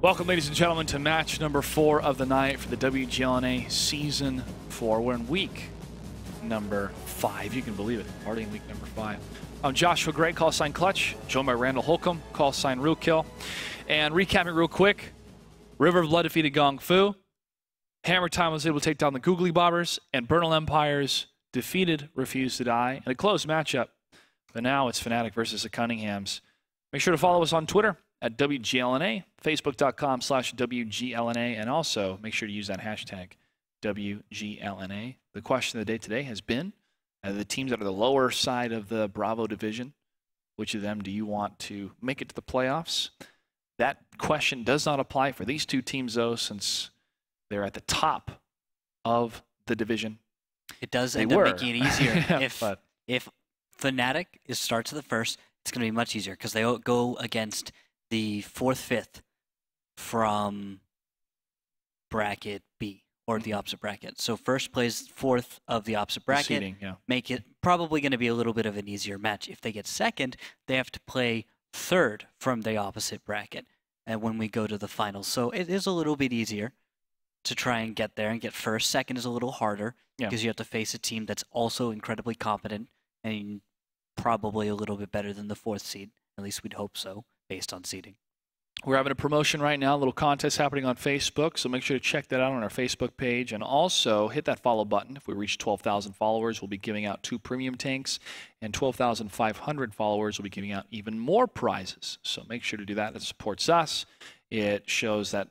Welcome, ladies and gentlemen, to match number 4 of the night for the WGLNA Season 4. We're in week number 5. You can believe it. Already in week number 5. I'm Joshua Gray, call sign Clutch, joined by Randall Holcomb, call sign Rookkill. And recapping real quick, River of Blood defeated Gong Fu. Hammer Time was able to take down the Googly Bobbers, and Bernal Empires defeated Refuse to Die in a close matchup. But now it's FNATIC versus the Cunninghams. Make sure to follow us on Twitter at WGLNA, Facebook.com/WGLNA, and also make sure to use that hashtag WGLNA. The question of the day today has been, the teams that are the lower side of the Bravo division, which of them do you want to make it to the playoffs? That question does not apply for these two teams, though, since they're at the top of the division. It does end up making it easier. Yeah, if FNATIC starts at the first, it's going to be much easier because they go against the 4th, 5th from bracket B, or the opposite bracket. So first plays 4th of the opposite bracket. Seeding, yeah. Make it probably going to be a little bit of an easier match. If they get second, they have to play 3rd from the opposite bracket, and when we go to the finals. So it is a little bit easier to try and get there and get first. Second is a little harder because you have to face a team that's also incredibly competent and probably a little bit better than the 4th seed. At least we'd hope so, based on seeding. We're having a promotion right now, a little contest happening on Facebook, so make sure to check that out on our Facebook page, and also hit that follow button. If we reach 12,000 followers, we'll be giving out 2 premium tanks, and 12,500 followers will be giving out even more prizes. So make sure to do that. That supports us. It shows that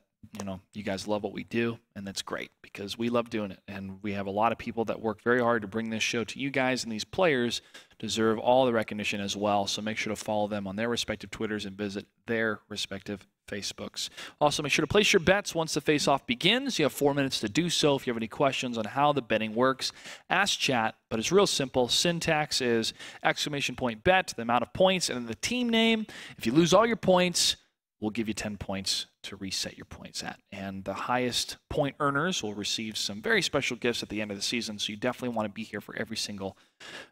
you guys love what we do, and that's great because we love doing it. And we have a lot of people that work very hard to bring this show to you guys, and these players deserve all the recognition as well. So make sure to follow them on their respective Twitters and visit their respective Facebooks. Also, make sure to place your bets once the face-off begins. You have 4 minutes to do so. If you have any questions on how the betting works, ask chat, but it's real simple. Syntax is !bet, the amount of points, and then the team name. If you lose all your points, we'll give you 10 points to reset your points at. And the highest point earners will receive some very special gifts at the end of the season, so you definitely want to be here for every single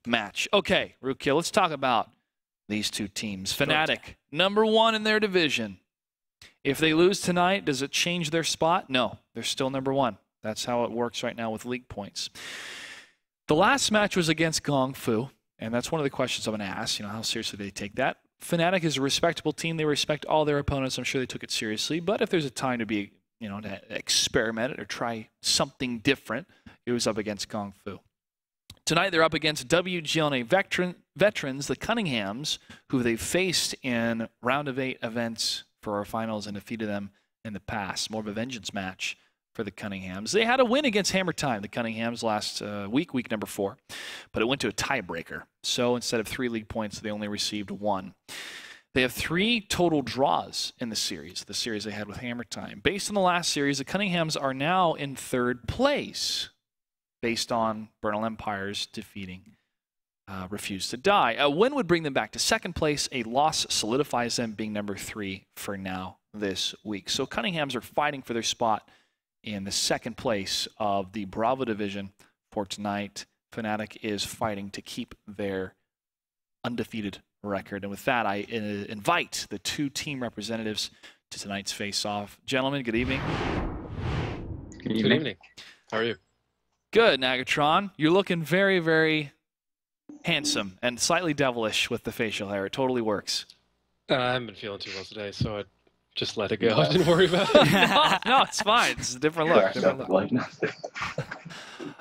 match. Okay, Rookkill, let's talk about these two teams. FNATIC, number 1 in their division. If they lose tonight, does it change their spot? No, they're still number 1. That's how it works right now with league points. The last match was against Gong Fu, and that's one of the questions I'm going to ask. How seriously do they take that? FNATIC is a respectable team. They respect all their opponents. I'm sure they took it seriously. But if there's a time to be, to experiment it or try something different, it was up against Gong Fu. Tonight they're up against WGLNA veterans, the Cunninghams, who they've faced in round of 8 events for our finals and defeated them in the past. More of a vengeance match for the Cunninghams. They had a win against Hammer Time, the Cunninghams, last week number 4, but it went to a tiebreaker. So instead of 3 league points, they only received 1. They have 3 total draws in the series they had with Hammer Time. Based on the last series, the Cunninghams are now in 3rd place, based on Bernal Empires defeating Refuse to Die. A win would bring them back to 2nd place. A loss solidifies them being number 3 for now this week. So Cunninghams are fighting for their spot in the 2nd place of the Bravo division for tonight. FNATIC is fighting to keep their undefeated record. And with that, I invite the 2 team representatives to tonight's face-off. Gentlemen, good evening. Good evening. How are you? Good, Nagatron. You're looking very, very handsome and slightly devilish with the facial hair. It totally works. I haven't been feeling too well today, so I just let it go. I didn't worry about it. No, it's fine. It's a different look.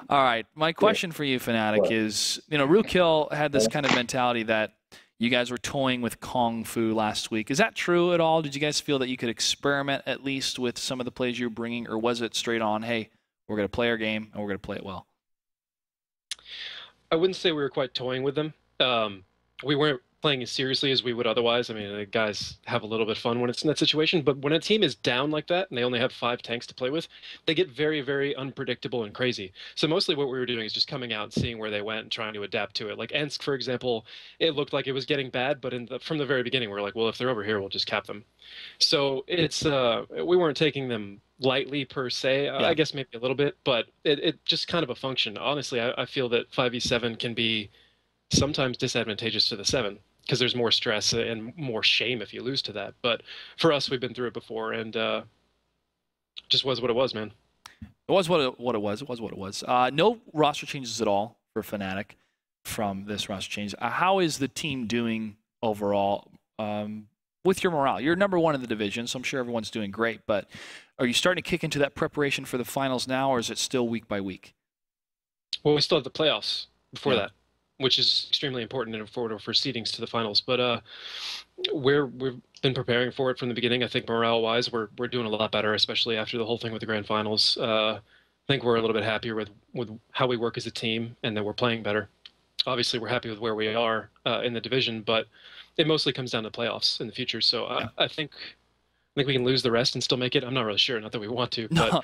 All right. My question for you, FNATIC, is, Rookkill had this kind of mentality that you guys were toying with Kung Fu last week. Is that true at all? Did you guys feel that you could experiment at least with some of the plays you were bringing, or was it straight on, hey, we're going to play our game and we're going to play it well? I wouldn't say we were quite toying with them. We weren't playing as seriously as we would otherwise. I mean, the guys have a little bit of fun when it's in that situation, but when a team is down like that and they only have 5 tanks to play with, they get very, very unpredictable and crazy. So mostly what we were doing is just coming out and seeing where they went and trying to adapt to it. Like Ensk, for example, it looked like it was getting bad, but from the very beginning, we were like, well, if they're over here, we'll just cap them. So it's we weren't taking them lightly per se. I guess maybe a little bit, but it just kind of a function. Honestly, I feel that 5v7 can be sometimes disadvantageous to the 7. because there's more stress and more shame if you lose to that. But for us, we've been through it before, and just was what it was, man. It was what it was. It was what it was. No roster changes at all for FNATIC from this roster change. How is the team doing overall with your morale? You're number one in the division, so I'm sure everyone's doing great. But are you starting to kick into that preparation for the finals now, or is it still week by week? Well, we still have the playoffs before that, which is extremely important in order for seedings to the finals. But we've been preparing for it from the beginning. I think morale-wise, we're doing a lot better, especially after the whole thing with the grand finals. I think we're a little bit happier with how we work as a team, and that we're playing better. Obviously, we're happy with where we are in the division, but it mostly comes down to playoffs in the future. So I think we can lose the rest and still make it. I'm not really sure. Not that we want to, but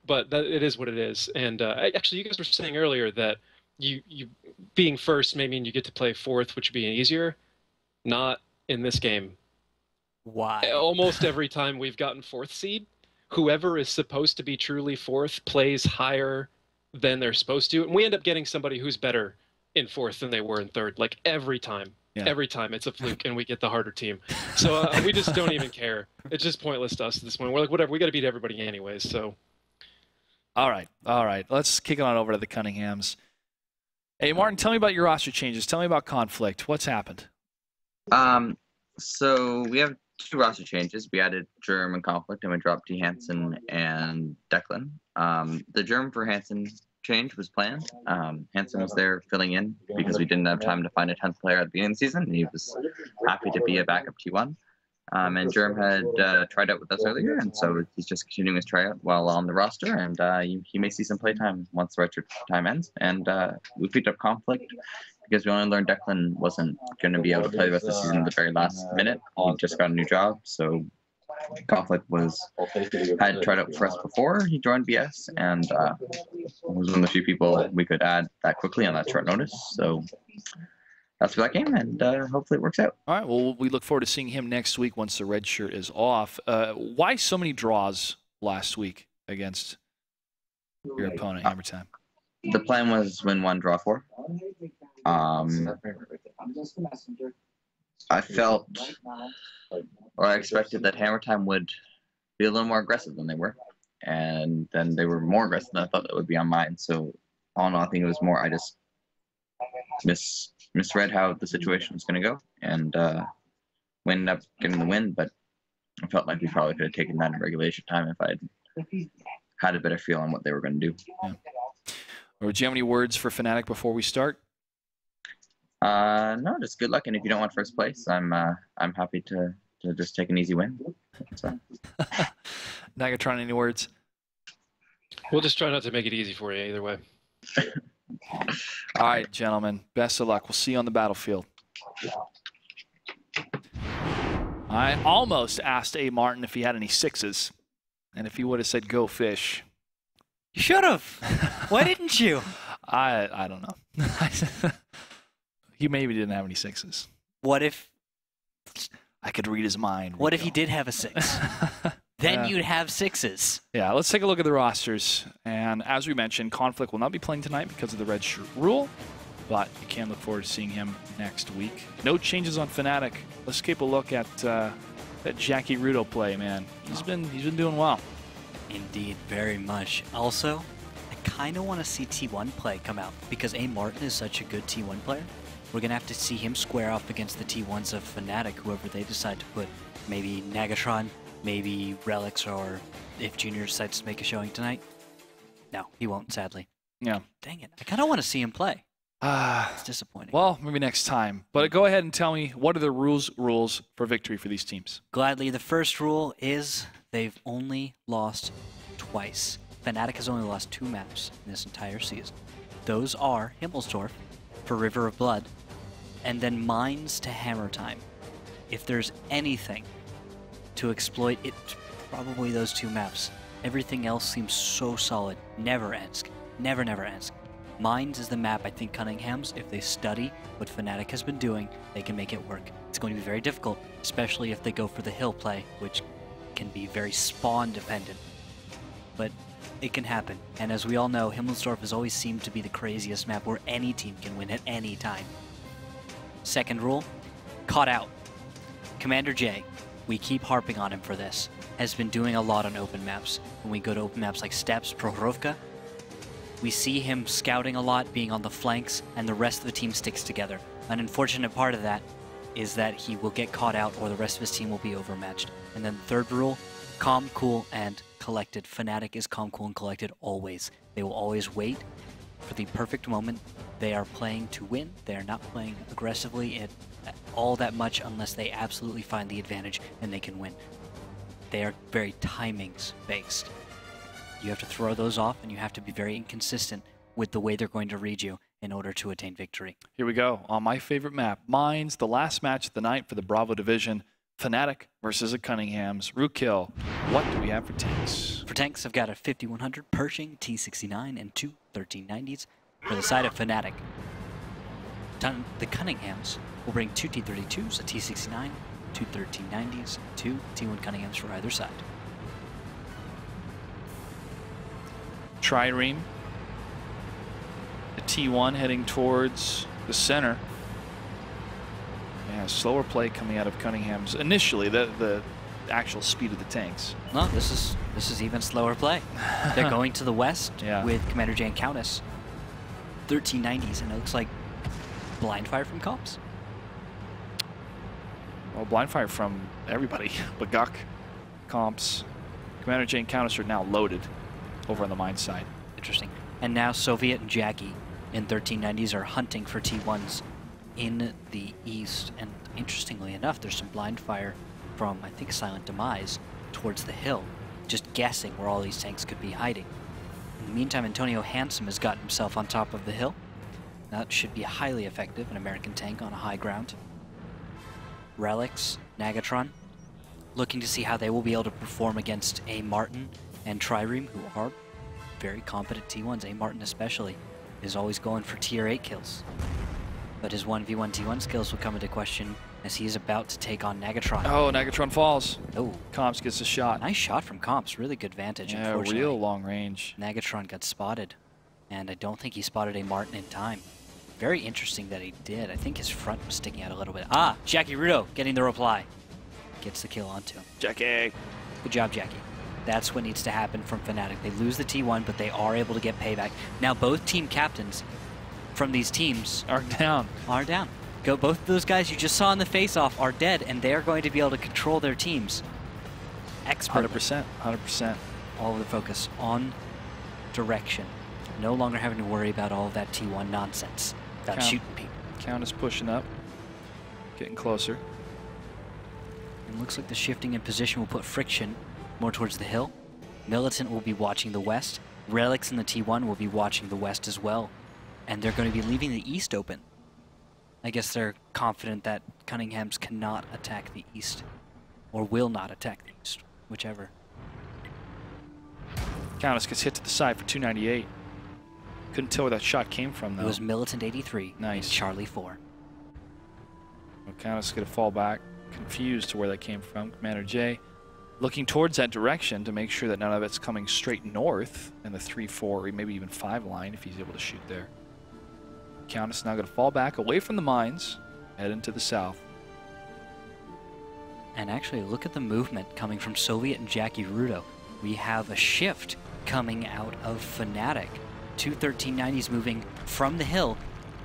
but it is what it is. And actually, you guys were saying earlier that you being first may mean you get to play fourth, which would be easier. Not in this game. Why? Almost every time we've gotten fourth seed, whoever is supposed to be truly fourth plays higher than they're supposed to, and we end up getting somebody who's better in fourth than they were in third. Like every time. Yeah. Every time it's a fluke, and we get the harder team. So we just don't even care. It's just pointless to us at this point. We're like, whatever, we got to beat everybody anyways. So, all right. Let's kick on over to the Cunninghams. Hey, Martin, tell me about your roster changes. Tell me about conflict. What's happened? So we have 2 roster changes. We added Germ and Conflict, and we dropped T. Hansen and Declan. The Germ for Hansen change was planned. Hansen was there filling in because we didn't have time to find a 10th player at the beginning of the season. He was happy to be a backup T1. And Germ had tried out with us earlier, and so he's just continuing his tryout while on the roster, and he may see some playtime once the retro time ends. And we picked up Conflict because we only learned Declan wasn't going to be able to play the rest of the season at the very last minute. He just got a new job, so Conflict had tried out for us before he joined BS, and was one of the few people we could add that quickly on that short notice. So that's for that game, and hopefully it works out. All right, well, we look forward to seeing him next week once the red shirt is off. Why so many draws last week against your opponent, Hammer Time? The plan was win 1, draw 4. I felt, or I expected that Hammer Time would be a little more aggressive than they were, and then they were more aggressive than I thought that would be on mine. So all in all, I think it was more I just misread how the situation was going to go, and we ended up getting the win, but I felt like we probably could have taken that in regulation time if I had a better feel on what they were going to do. Yeah. Or do you have any words for FNATIC before we start? No, just good luck, and if you don't want first place, I'm happy to just take an easy win. So. Nagatron, any words? We'll just try not to make it easy for you either way. All right, gentlemen, best of luck. We'll see you on the battlefield. I almost asked A. Martin if he had any 6s, and if he would have said go fish. You should have. Why didn't you? I don't know. He maybe didn't have any 6s. What if I could read his mind? What if he did have a 6? Then you'd have 6s. Yeah, let's take a look at the rosters. And as we mentioned, Conflict will not be playing tonight because of the red shirt rule, but you can look forward to seeing him next week. No changes on FNATIC. Let's take a look at that Jackie Rudo play, man. He's been doing well. Indeed, very much. Also, I kind of want to see T1 play come out because A. Martin is such a good T1 player. We're going to have to see him square off against the T1s of FNATIC, whoever they decide to put. Maybe Nagatron, maybe Relics, or if Junior decides to make a showing tonight. No, he won't, sadly. Yeah. Dang it. I kind of want to see him play. It's disappointing. Well, maybe next time. But go ahead and tell me, what are the rules for victory for these teams? Gladly, the first rule is they've only lost twice. FNATIC has only lost 2 maps in this entire season. Those are Himmelsdorf for River of Blood, and then Mines to Hammer Time. If there's anything to exploit, it's probably those 2 maps. Everything else seems so solid. Never Ensk. Never Ensk. Mines is the map I think Cunninghams, if they study what FNATIC has been doing, they can make it work. It's going to be very difficult, especially if they go for the hill play, which can be very spawn dependent. But it can happen. And as we all know, Himmelsdorf has always seemed to be the craziest map where any team can win at any time. Second rule, caught out. Commander J, we keep harping on him for this, has been doing a lot on open maps. When we go to open maps like Steppes, Prohorovka, we see him scouting a lot, being on the flanks, and the rest of the team sticks together. An unfortunate part of that is that he will get caught out or the rest of his team will be overmatched. And then the third rule, calm, cool, and collected. FNATIC is calm, cool, and collected always. They will always wait for the perfect moment. They are playing to win. They are not playing aggressively all that much unless they absolutely find the advantage and they can win. They are very timings based. You have to throw those off and you have to be very inconsistent with the way they're going to read you in order to attain victory. Here we go on my favorite map, Mines, the last match of the night for the Bravo Division. FNATIC versus a Cunninghams. Rookkill, what do we have for tanks? For tanks, I've got a 5100 Pershing T69 and two 1390s. For the side of FNATIC, the Cunninghams will bring two T32s, a T69, two 1390s, two T1 Cunninghams for either side. Trireme, the T1 heading towards the center. Yeah, slower play coming out of Cunningham's. Initially, the actual speed of the tanks. No, this is even slower play. They're going to the west Yeah. with Commander J and Countess. 1390s, and it looks like blind fire from comps. Well, blind fire from everybody. Baguk, Comps, Commander J and Countess are now loaded over on the mine side. Interesting. And now Soviet and Jackie in 1390s are hunting for T1s in the east. And interestingly enough, there's some blind fire from, I think, Silent Demise towards the hill, just guessing where all these tanks could be hiding. In the meantime, Antonio Handsome has gotten himself on top of the hill. That should be highly effective, an American tank on a high ground. Relics, Nagatron, looking to see how they will be able to perform against A. Martin and Trireme, who are very competent T1s. A. Martin especially is always going for tier 8 kills. But his 1v1 T1 skills will come into question as he is about to take on Nagatron. Oh, Nagatron falls. Oh, Comps gets a shot. nice shot from Comps. Really good vantage, Yeah, unfortunately. real long range. Nagatron got spotted, and I don't think he spotted A. Martin in time. Very interesting that he did. I think his front was sticking out a little bit. Ah, Jackie Rudo getting the reply. Gets the kill onto him. Jackie. Good job, Jackie. That's what needs to happen from FNATIC. They lose the T1, but they are able to get payback. Now both team captains from these teams Are down. are down. Both of those guys you just saw in the face-off are dead, and they're going to be able to control their teams expertly. 100%. 100%. All of the focus on direction. No longer having to worry about all of that T1 nonsense about Count. shooting people. Count is pushing up. Getting closer. And looks like the shifting in position will put friction more towards the hill. Militant will be watching the west. Relics in the T1 will be watching the west as well. And they're going to be leaving the east open. I guess they're confident that Cunninghams cannot attack the east. Or will not attack the east. Whichever. Countess gets hit to the side for 298. Couldn't tell where that shot came from, though. It was Militant 83. Nice. And Charlie 4. Well, Countess going to fall back, confused to where that came from. Commander J looking towards that direction to make sure that none of it's coming straight north in the 3-4 or maybe even 5 line if he's able to shoot there. Countess now going to fall back away from the mines, head into the south. And actually, look at the movement coming from Soviet and Jackie Rudo. We have a shift coming out of FNATIC. Two 1390s moving from the hill,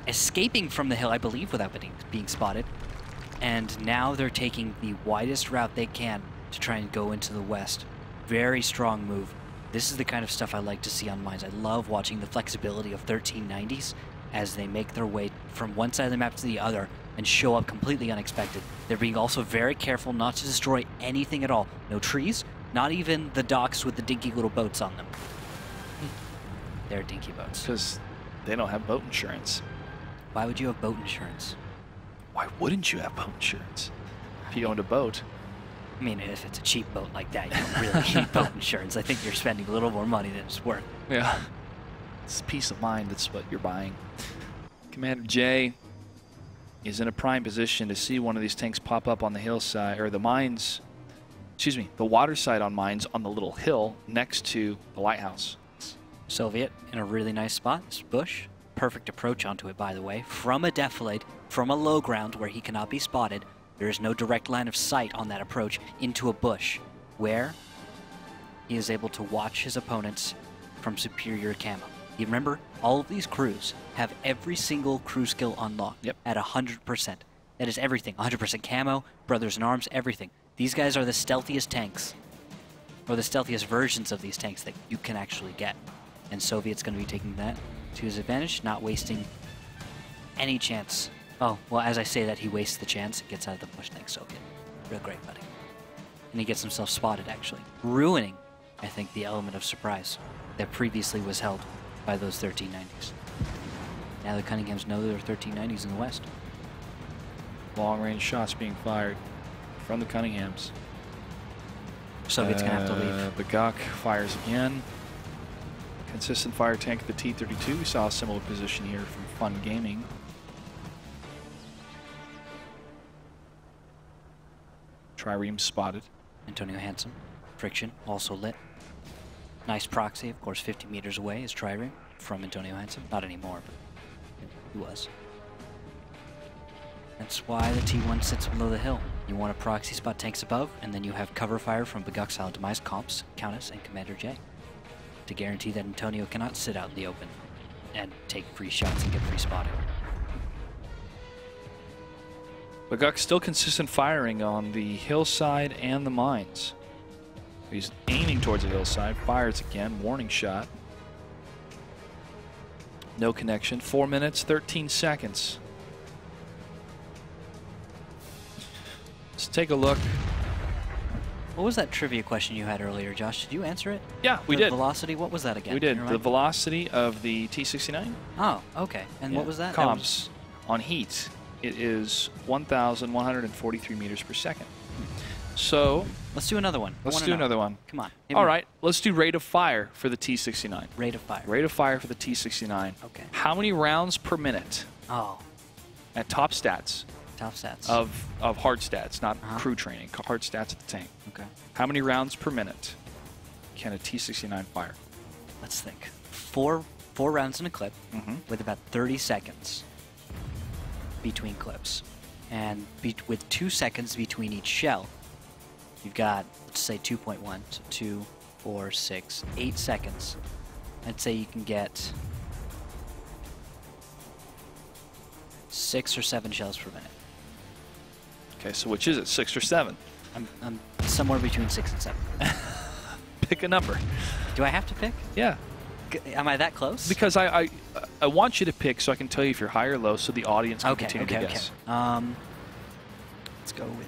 escaping from the hill, I believe, without being spotted. And now they're taking the widest route they can to try and go into the west. Very strong move. This is the kind of stuff I like to see on mines. I love watching the flexibility of 1390s as they make their way from one side of the map to the other and show up completely unexpected. They're being also very careful not to destroy anything at all. No trees, not even the docks with the dinky little boats on them. They're dinky boats. Because they don't have boat insurance. Why would you have boat insurance? Why wouldn't you have boat insurance if you owned a boat? I mean, if it's a cheap boat like that, you don't really need boat insurance. I think you're spending a little more money than it's worth. Yeah. It's peace of mind. That's what you're buying. Commander J is in a prime position to see one of these tanks pop up on the hillside, or the mines, excuse me, the water side on mines on the little hill next to the lighthouse. Soviet in a really nice spot. This bush. perfect approach onto it, by the way, from a defilade, from a low ground where he cannot be spotted. There is no direct line of sight on that approach into a bush, where he is able to watch his opponents from superior camo. You remember, all of these crews have every single crew skill unlocked at 100%. That is everything. 100% camo, brothers in arms, everything. These guys are the stealthiest tanks, or the stealthiest versions of these tanks that you can actually get. And Soviet's going to be taking that to his advantage, not wasting any chance. Oh, well, as I say that, he wastes the chance and gets out of the bush. Thanks, Soviet. Real great, buddy. And he gets himself spotted, actually, ruining, I think, the element of surprise that previously was held by those 1390s. Now the Cunninghams know there are 1390s in the west. Long-range shots being fired from the Cunninghams. Soviet's going to have to leave. Bagak fires again. Consistent fire tank at the T-32. We saw a similar position here from Fun Gaming. Trireme spotted. Antonio Hansen. Friction, also lit. Nice proxy, of course, 50 meters away is Trireme from Antonio Hansen. Not anymore, but he was. That's why the T1 sits below the hill. You want a proxy spot tanks above, and then you have cover fire from Bagak Solid Demise, Comps, Countess, and Commander J to guarantee that Antonio cannot sit out in the open and take free shots and get free spotting. Bagak still consistent firing on the hillside and the mines. He's aiming towards the hillside, fires again, warning shot. No connection. 4 minutes, 13 seconds. Let's take a look. What was that trivia question you had earlier, Josh? Did you answer it? Yeah, we did. Velocity, what was that again? We did. The velocity of the T-69. Oh, okay. And what was that? Comps on heat. It is 1,143 meters per second. So let's do another one. Let's do another one. Come on. All right. Let's do rate of fire for the T-69. Rate of fire. Rate of fire for the T-69. Okay. How many rounds per minute? Oh. At top stats. Top stats. Of hard stats, not crew training. Hard stats of the tank. Okay. How many rounds per minute can a T-69 fire? Let's think. Four rounds in a clip with about 30 seconds between clips. And with 2 seconds between each shell, you've got, let's say 2.1, so 2, 4, 6, 8 seconds. I'd say you can get 6 or 7 shells per minute. Okay, so which is it, 6 or 7? I'm somewhere between 6 and 7. Pick a number. Do I have to pick? Yeah. Am I that close? Because I want you to pick so I can tell you if you're high or low, so the audience can continue to guess. Let's go with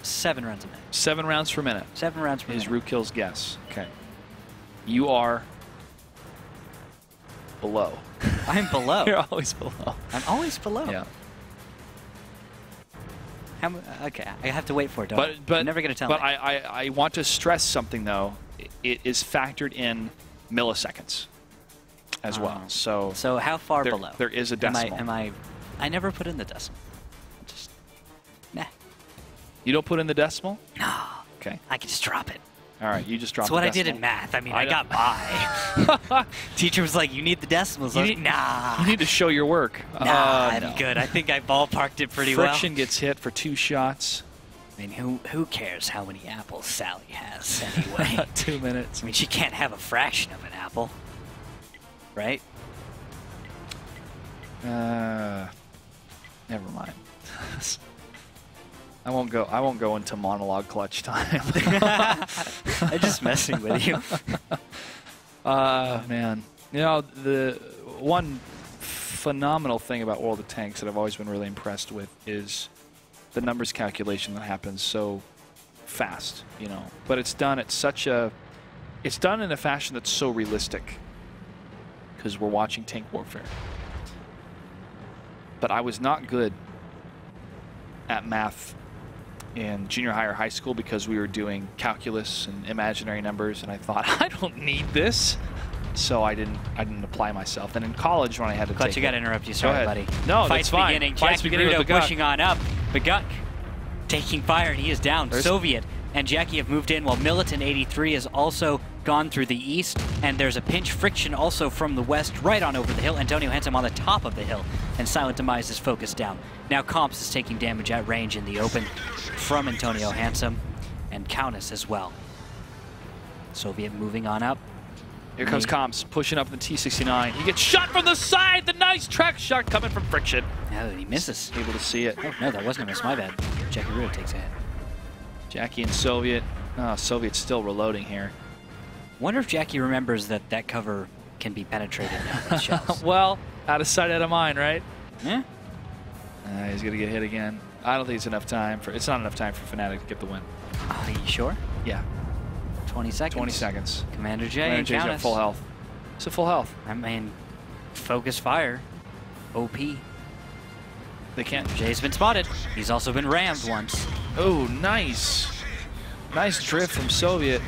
7 rounds a minute. 7 rounds per minute. 7 rounds per minute. Is Rookill's guess. Okay. You are below. I'm below. You're always below. I'm always below. Yeah. Okay, I have to wait for it, don't but You're never going to tell me. But I want to stress something, though. It is factored in milliseconds as well. So how far below? There is a decimal. I never put in the decimal. Just, nah. You don't put in the decimal? No. Okay. I can just drop it. All right, you just dropped That's what the I did in math. I mean, I got by. Teacher was like, you need the decimals. I was like, nah. You need to show your work. Nah, I'm good. I think I ballparked it pretty well. Friction gets hit for 2 shots. I mean, who cares how many apples Sally has anyway? 2 minutes. I mean, she can't have a fraction of an apple, right? Never mind. I won't go into monologue clutch time. I'm just messing with you. Man. You know, the one phenomenal thing about World of Tanks that I've always been really impressed with is the numbers calculation that happens so fast, you know. But it's done at it's done in a fashion that's so realistic because we're watching tank warfare. But I was not good at math in junior high or high school because we were doing calculus and imaginary numbers, and I thought, I don't need this. So I didn't apply myself. And in college, when I had to Clutch, you got to interrupt you. Sorry, buddy. No, Fight's that's fine. Beginning. Fight's Jackie beginning Rudo with Bagak. pushing on up. Bagak taking fire, and he is down. Soviet and Jackie have moved in, while Militant 83 is also gone through the east, and there's a pinch friction also from the west right on over the hill. Antonio Handsome on the top of the hill, and Silent Demise is focused down. Now Comps is taking damage at range in the open from Antonio Handsome, and Countess as well. Soviet moving on up. Here comes Comps, pushing up the T69. He gets shot from the side! The nice track shot coming from Friction. Oh, he misses. Able to see it. Oh, no, that wasn't a miss. My bad. Jackie Rudo takes a hit. Jackie and Soviet. Oh, Soviet's still reloading here. Wonder if Jackie remembers that that cover can be penetrated now with shells. Well, out of sight, out of mind, right? Yeah. He's gonna get hit again. I don't think it's enough time for. It's not enough time for Fnatic to get the win. Are you sure? Yeah. 20 seconds. 20 seconds. Commander J Commander and J's at Countess. full health. It's a full health. I mean, focus fire. OP. They can't. Jay's been spotted. He's also been rammed once. Oh, nice. Nice drift from Soviet.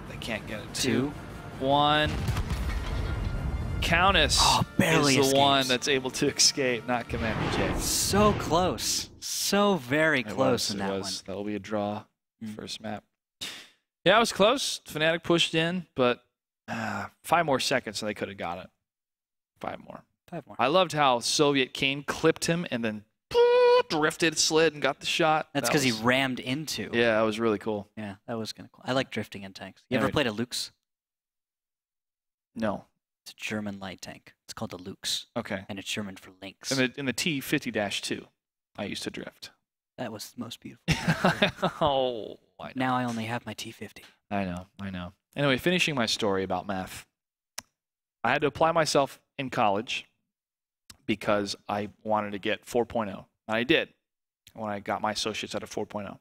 They can't get it. 2, 1. Countess barely is the one escapes. that's able to escape, not Commander J. So close. So very close in that one. That'll be a draw. First map. Yeah, it was close. Fnatic pushed in, but 5 more seconds and they could have got it. 5 more. 5 more. I loved how Soviet Kane clipped him and then drifted, slid, and got the shot. That's because he rammed into. Yeah, that was really cool. Yeah, that was kind of cool. I like drifting in tanks. You Yeah, ever right. played a Lux? No. It's a German light tank. It's called the Lux, Okay. and it's German for Lynx. In the T50-2, I used to drift. That was the most beautiful thing ever. Oh, I know. Now I only have my T50. I know. Anyway, finishing my story about math. I had to apply myself in college because I wanted to get 4.0. And I did when I got my associates at a 4.0.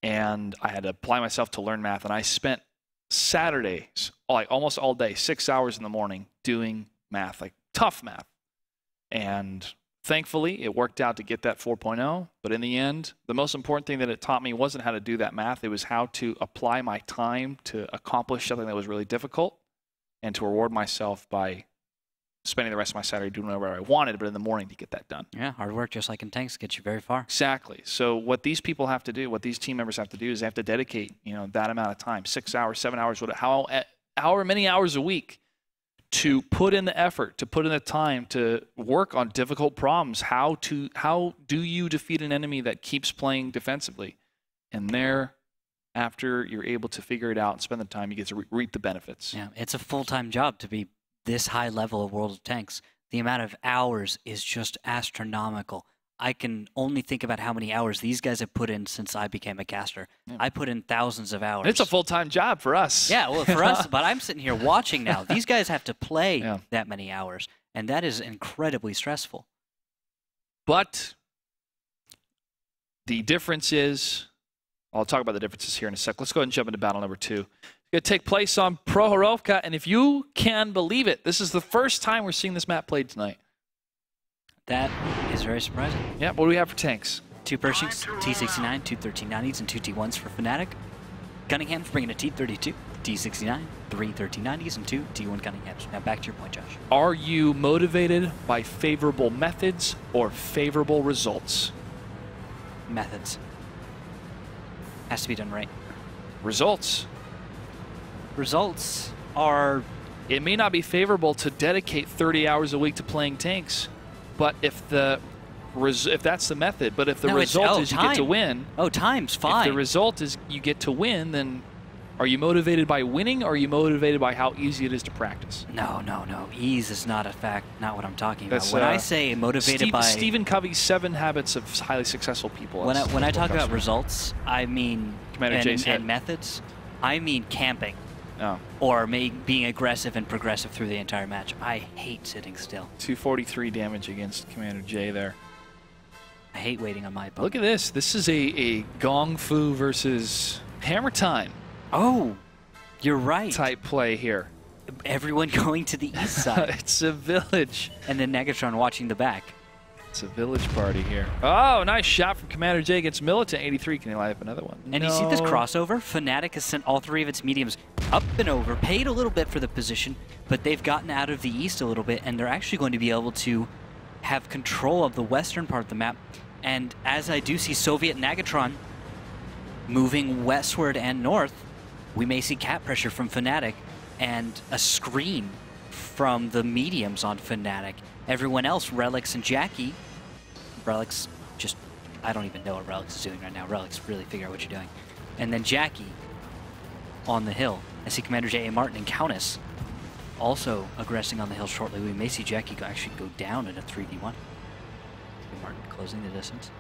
And I had to apply myself to learn math. And I spent Saturdays, like almost all day, 6 hours in the morning doing math, like tough math. And thankfully, it worked out to get that 4.0, but in the end, the most important thing that it taught me wasn't how to do that math. It was how to apply my time to accomplish something that was really difficult and to reward myself by spending the rest of my Saturday doing whatever I wanted, but in the morning to get that done. Yeah, hard work, just like in tanks, gets you very far. Exactly. So what these people have to do, what these team members have to do is they have to dedicate, that amount of time, 6 hours, 7 hours, however many hours a week, to put in the effort, to put in the time, to work on difficult problems. How do you defeat an enemy that keeps playing defensively? And after you're able to figure it out and spend the time, you get to reap the benefits. Yeah, it's a full-time job to be this high level of World of Tanks. The amount of hours is just astronomical. I can only think about how many hours these guys have put in since I became a caster. Yeah. I put in thousands of hours. It's a full-time job for us. Yeah, well, for us, but I'm sitting here watching now. These guys have to play that many hours, and that is incredibly stressful. But the difference is, I'll talk about the differences here in a sec. Let's go ahead and jump into battle number 2. It's going to take place on Prohorovka, and if you can believe it, this is the first time we're seeing this map played tonight. That is very surprising. Yeah, what do we have for tanks? 2 Pershings, T69, 2 1390s, and 2 T1s for FNATIC. Cunninghams bringing a T32, T69, 3 1390s, and 2 T1 Cunninghams. Now back to your point, Josh. Are you motivated by favorable methods or favorable results? Methods. Has to be done right. Results. Results are... It may not be favorable to dedicate 30 hours a week to playing tanks, but if that's the method, but if the result is you get to win... Oh, time's fine. If the result is you get to win, then are you motivated by winning, or are you motivated by how easy it is to practice? No. Ease is not a fact, not what I'm talking about. When I say motivated by... Stephen Covey's 7 Habits of Highly Successful People. When I talk about results, I mean... and methods, I mean camping. Oh. Or being aggressive and progressive through the entire match. I hate sitting still. 243 damage against Commander J there. I hate waiting on my opponent. Look at this. This is a Gong Fu versus Hammer Time. Oh, you're right. Type play here. Everyone going to the east side. It's a village. And then Negatron watching the back. It's a village party here. Oh, nice shot from Commander J against Militant 83. Can he line up another one? And you see this crossover? FNATIC has sent all 3 of its mediums up and over, paid a little bit for the position, but they've gotten out of the east a little bit, and they're actually going to be able to have control of the western part of the map. And as I do see Soviet Negatron moving westward and north, we may see cap pressure from FNATIC and a screen from the mediums on FNATIC. Everyone else, Relics and Jackie, Relics just, I don't even know what Relics is doing right now. Relics, really figure out what you're doing. And then Jackie on the hill. I see Commander J.A. Martin and Countess also aggressing on the hill shortly. We may see Jackie actually go down in a 3v1. Martin closing the distance.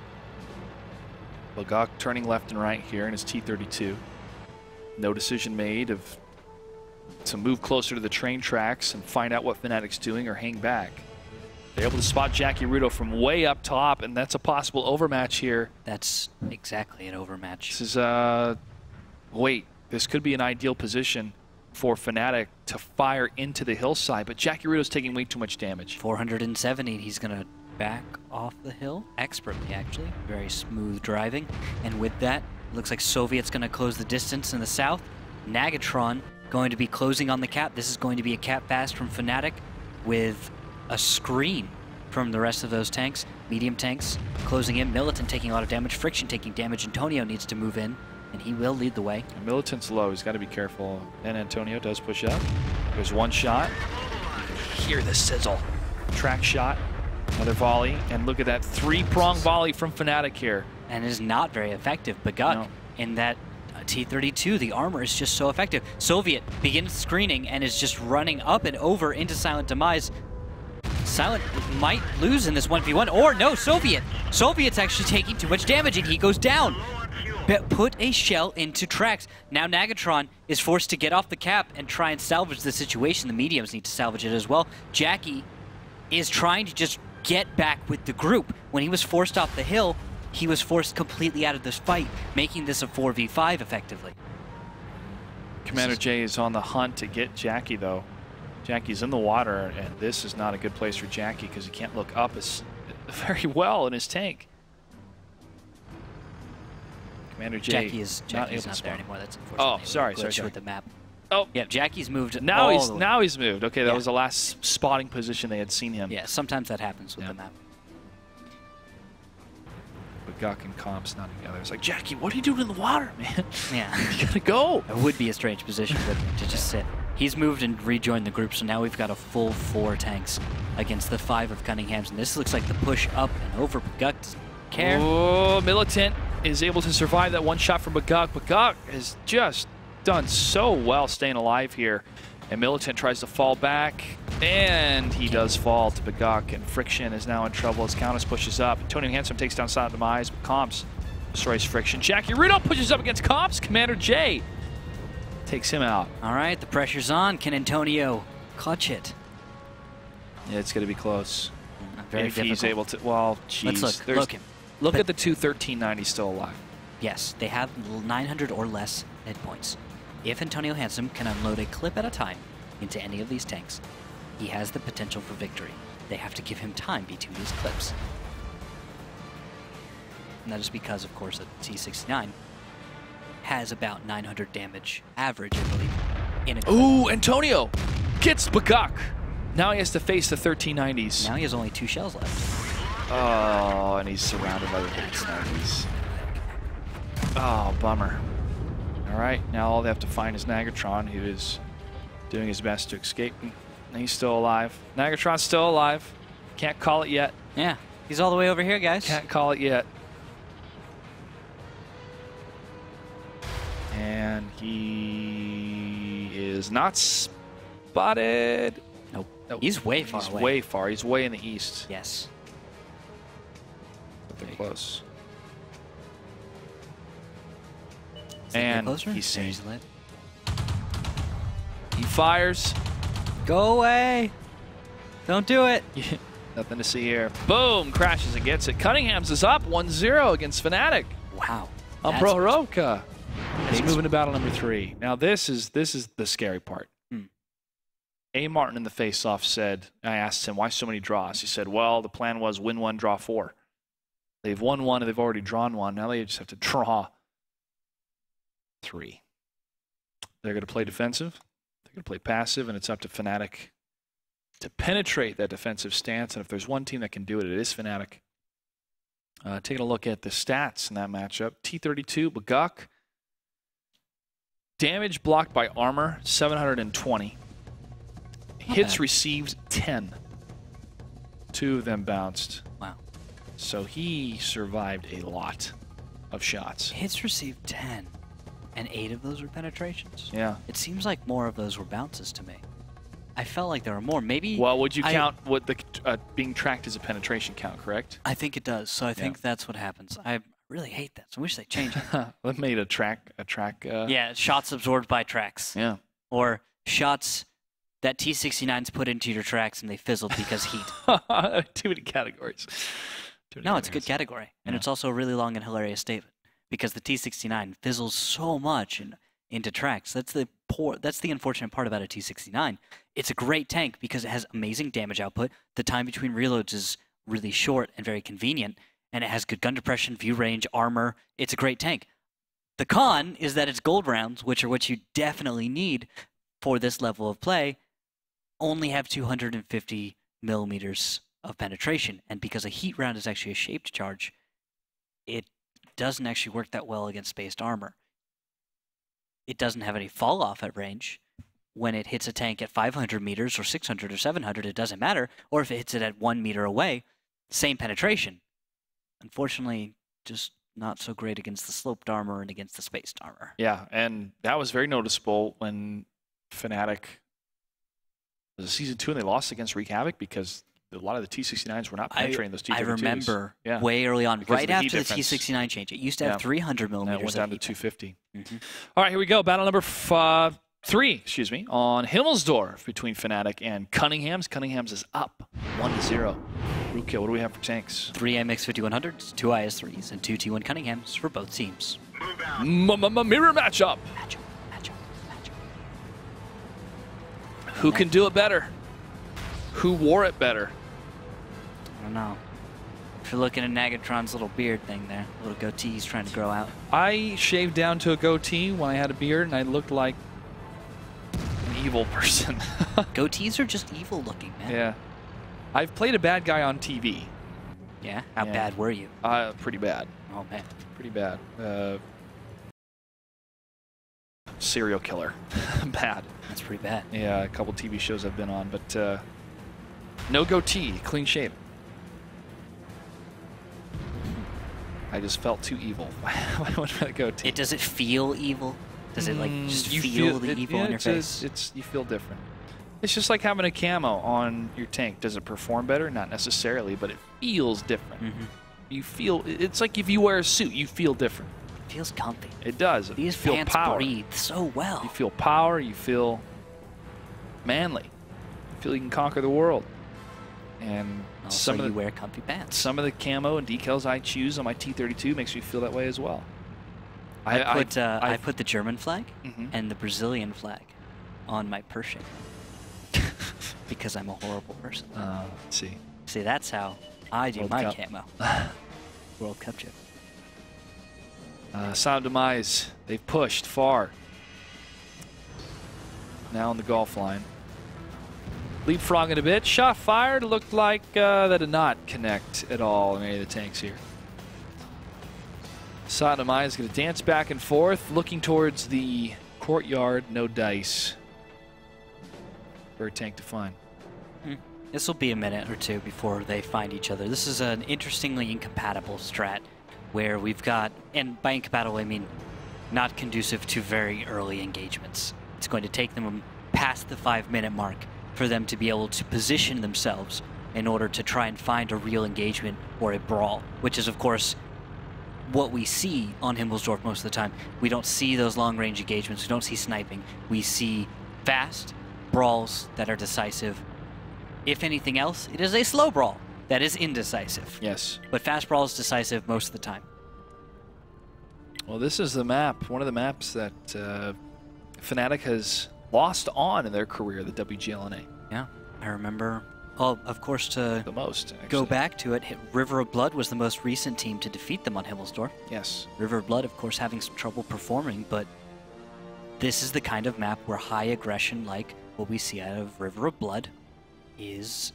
Bagok turning left and right here in his T-32. No decision made to move closer to the train tracks and find out what FNATIC's doing or hang back. They're able to spot Jackie Rudo from way up top, and that's a possible overmatch here. That's exactly an overmatch. This is, wait, this could be an ideal position for FNATIC to fire into the hillside, but Jackie Rudo's taking way too much damage. 470, he's going to back off the hill, expertly actually. Very smooth driving, and with that, looks like Soviet's going to close the distance in the south. Nagatron going to be closing on the cap. This is going to be a cap fast from FNATIC with a screen from the rest of those tanks. Medium tanks closing in. Militant taking a lot of damage. Friction taking damage. Antonio needs to move in, and he will lead the way. And Militant's low. He's got to be careful. And Antonio does push up. There's one shot. You can hear the sizzle. Track shot. Another volley. And look at that three-prong volley from FNATIC here. And is not very effective. Baguk in that T-32, the armor is just so effective. Soviet begins screening and is just running up and over into Silent Demise. Silent might lose in this 1v1, or no, Soviet's actually taking too much damage and he goes down. Put a shell into tracks. Now Nagatron is forced to get off the cap and try and salvage the situation. The mediums need to salvage it as well. Jackie is trying to just get back with the group. When he was forced off the hill, he was forced completely out of this fight, making this a 4v5 effectively. Commander J is on the hunt to get Jackie, though. Jackie's in the water, and this is not a good place for Jackie because he can't look up very well in his tank. Commander J Jackie's not there anymore. That's unfortunate. Oh, sorry. With the map. Oh, yeah. Jackie's moved. Now he's moved. Okay, that was the last spotting position they had seen him. Yeah, sometimes that happens with the map. Baguk and Comp's not together. It's like, Jackie, what are you doing in the water, man? Yeah. You gotta go. It would be a strange position to just sit. He's moved and rejoined the group, so now we've got a full 4 tanks against the 5 of Cunninghams, and this looks like the push up and over. Baguk doesn't care. Oh, Militant is able to survive that one shot from Baguk. Baguk has just done so well staying alive here. And Militant tries to fall back, and he does fall to Baguk, and Friction is now in trouble as Countess pushes up. Tony Handsome takes down Silent Demise, but Comps destroys Friction. Jackie Rudo pushes up against Comps. Commander J takes him out. All right, the pressure's on. Can Antonio clutch it? Yeah, it's going to be close. Very if difficult. he's able to, well, geez. Let's look. Look at the 21390 still alive. Yes, they have 900 or less hit points. If Antonio Handsome can unload a clip at a time into any of these tanks, he has the potential for victory. They have to give him time between these clips. And that is because, of course, a T-69 has about 900 damage average, I believe, in a clip. Ooh, Antonio gets Baguk. Now he has to face the 1390s. Now he has only 2 shells left. Oh, and he's surrounded by the 1390s. Oh, bummer. All right, now all they have to find is Nagatron, who is doing his best to escape. And he's still alive. Nagatron's still alive. Can't call it yet. Yeah, he's all the way over here, guys. Can't call it yet. And he is not spotted. Nope. He's way far away. He's way far. He's way in the east. Yes. But they're close. And he's seen. lit. He fires. Go away! Don't do it! Nothing to see here. Boom! Crashes and gets it. Cunninghams is up 1-0 against FNATIC. Wow. On Prohorovka. He's moving to battle number 3. Now this is the scary part. A. Martin in the face-off said, I asked him, why so many draws? He said, well, the plan was win 1, draw 4. They've won 1 and they've already drawn 1. Now they just have to draw 3. They're going to play defensive. They're going to play passive, and it's up to FNATIC to penetrate that defensive stance. And if there's one team that can do it, it is FNATIC. Taking a look at the stats in that matchup. T-32, Baguk. Damage blocked by armor, 720. Hits bad. received, 10. 2 of them bounced. Wow. So he survived a lot of shots. Hits received 10, and 8 of those were penetrations. Yeah. It seems like more of those were bounces to me. I felt like there were more. Maybe. Well, would you count what the being tracked as a penetration count, correct? I think it does. So I think that's what happens. I really hate that. So I wish they changed it. They made a track. Yeah, shots absorbed by tracks. Yeah. Or shots that T-69s put into your tracks and they fizzled because heat. Too many categories. No, it's a good category. And it's also a really long and hilarious statement. Because the T-69 fizzles so much into tracks. That's the unfortunate part about a T-69. It's a great tank because it has amazing damage output. The time between reloads is really short and very convenient. And it has good gun depression, view range, armor. It's a great tank. The con is that its gold rounds, which are what you definitely need for this level of play, only have 250 millimeters of penetration. And because a heat round is actually a shaped charge, it doesn't actually work that well against spaced armor. It doesn't have any fall off at range. When it hits a tank at 500 meters or 600 or 700, it doesn't matter. Or if it hits it at 1 meter away, same penetration. Unfortunately, just not so great against the sloped armor and against the spaced armor. Yeah, and that was very noticeable when FNATIC was Season 2 and they lost against Wreak Havoc because a lot of the T-69s were not penetrating those T-32s. I remember way early on, because right after the T-69 change. It used to have 300 millimeters. It went down to 250. Mm-hmm. All right, here we go. Battle number 3, on Himmelsdorf between FNATIC and Cunninghams. Cunninghams is up 1-0. Rukia, what do we have for tanks? 3 MX 5100s, 2 IS-3s, and 2 T1 Cunninghams for both teams. Mirror matchup. Who can do it better? Who wore it better? I don't know. If you're looking at Nagatron's little beard thing there, little goatee he's trying to grow out. I shaved down to a goatee when I had a beard, and I looked like an evil person. Goatees are just evil looking, man. Yeah. I've played a bad guy on TV. Yeah? How bad were you? Pretty bad. Oh, man. Pretty bad. Serial killer. Bad. That's pretty bad. Yeah, a couple TV shows I've been on, but no goatee, clean shave. I just felt too evil. I went with a goatee. Does it feel evil? Does it like just feel the evil on your face? You feel different. It's just like having a camo on your tank. Does it perform better? Not necessarily, but it feels different. Mm-hmm. You feel, it's like if you wear a suit, you feel different. It feels comfy. It does. These feel pants power. breathe so well. You feel power. You feel manly. You feel you can conquer the world. And also, you wear comfy pants. Some of the camo and decals I choose on my T-32 makes me feel that way as well. I put the German flag mm-hmm. and the Brazilian flag on my Pershing because I'm a horrible person. Let's see. See, that's how I do World my Cup. camo. World Cup chip. Sound Demise, they've pushed far. Now on the golf line. Leapfrogging a bit. Shot fired. Looked like that did not connect at all in any of the tanks here. Sodomai is going to dance back and forth, looking towards the courtyard. No dice for a tank to find. This will be a minute or two before they find each other. This is an interestingly incompatible strat where we've got, and by incompatible I mean not conducive to very early engagements. It's going to take them past the 5-minute mark for them to be able to position themselves in order to try and find a real engagement or a brawl, which is of course what we see on Himmelsdorf most of the time. We don't see those long-range engagements. We don't see sniping. We see fast brawls that are decisive. If anything else, it is a slow brawl that is indecisive. Yes. But fast brawl is decisive most of the time. Well, this is the map, one of the maps that FNATIC has lost on in their career, the WGLNA. Yeah, I remember. Well, of course, to the most, actually. Go back to it, River of Blood was the most recent team to defeat them on Himmelsdorf. Yes. River of Blood, of course, having some trouble performing, but this is the kind of map where high aggression, like what we see out of River of Blood, is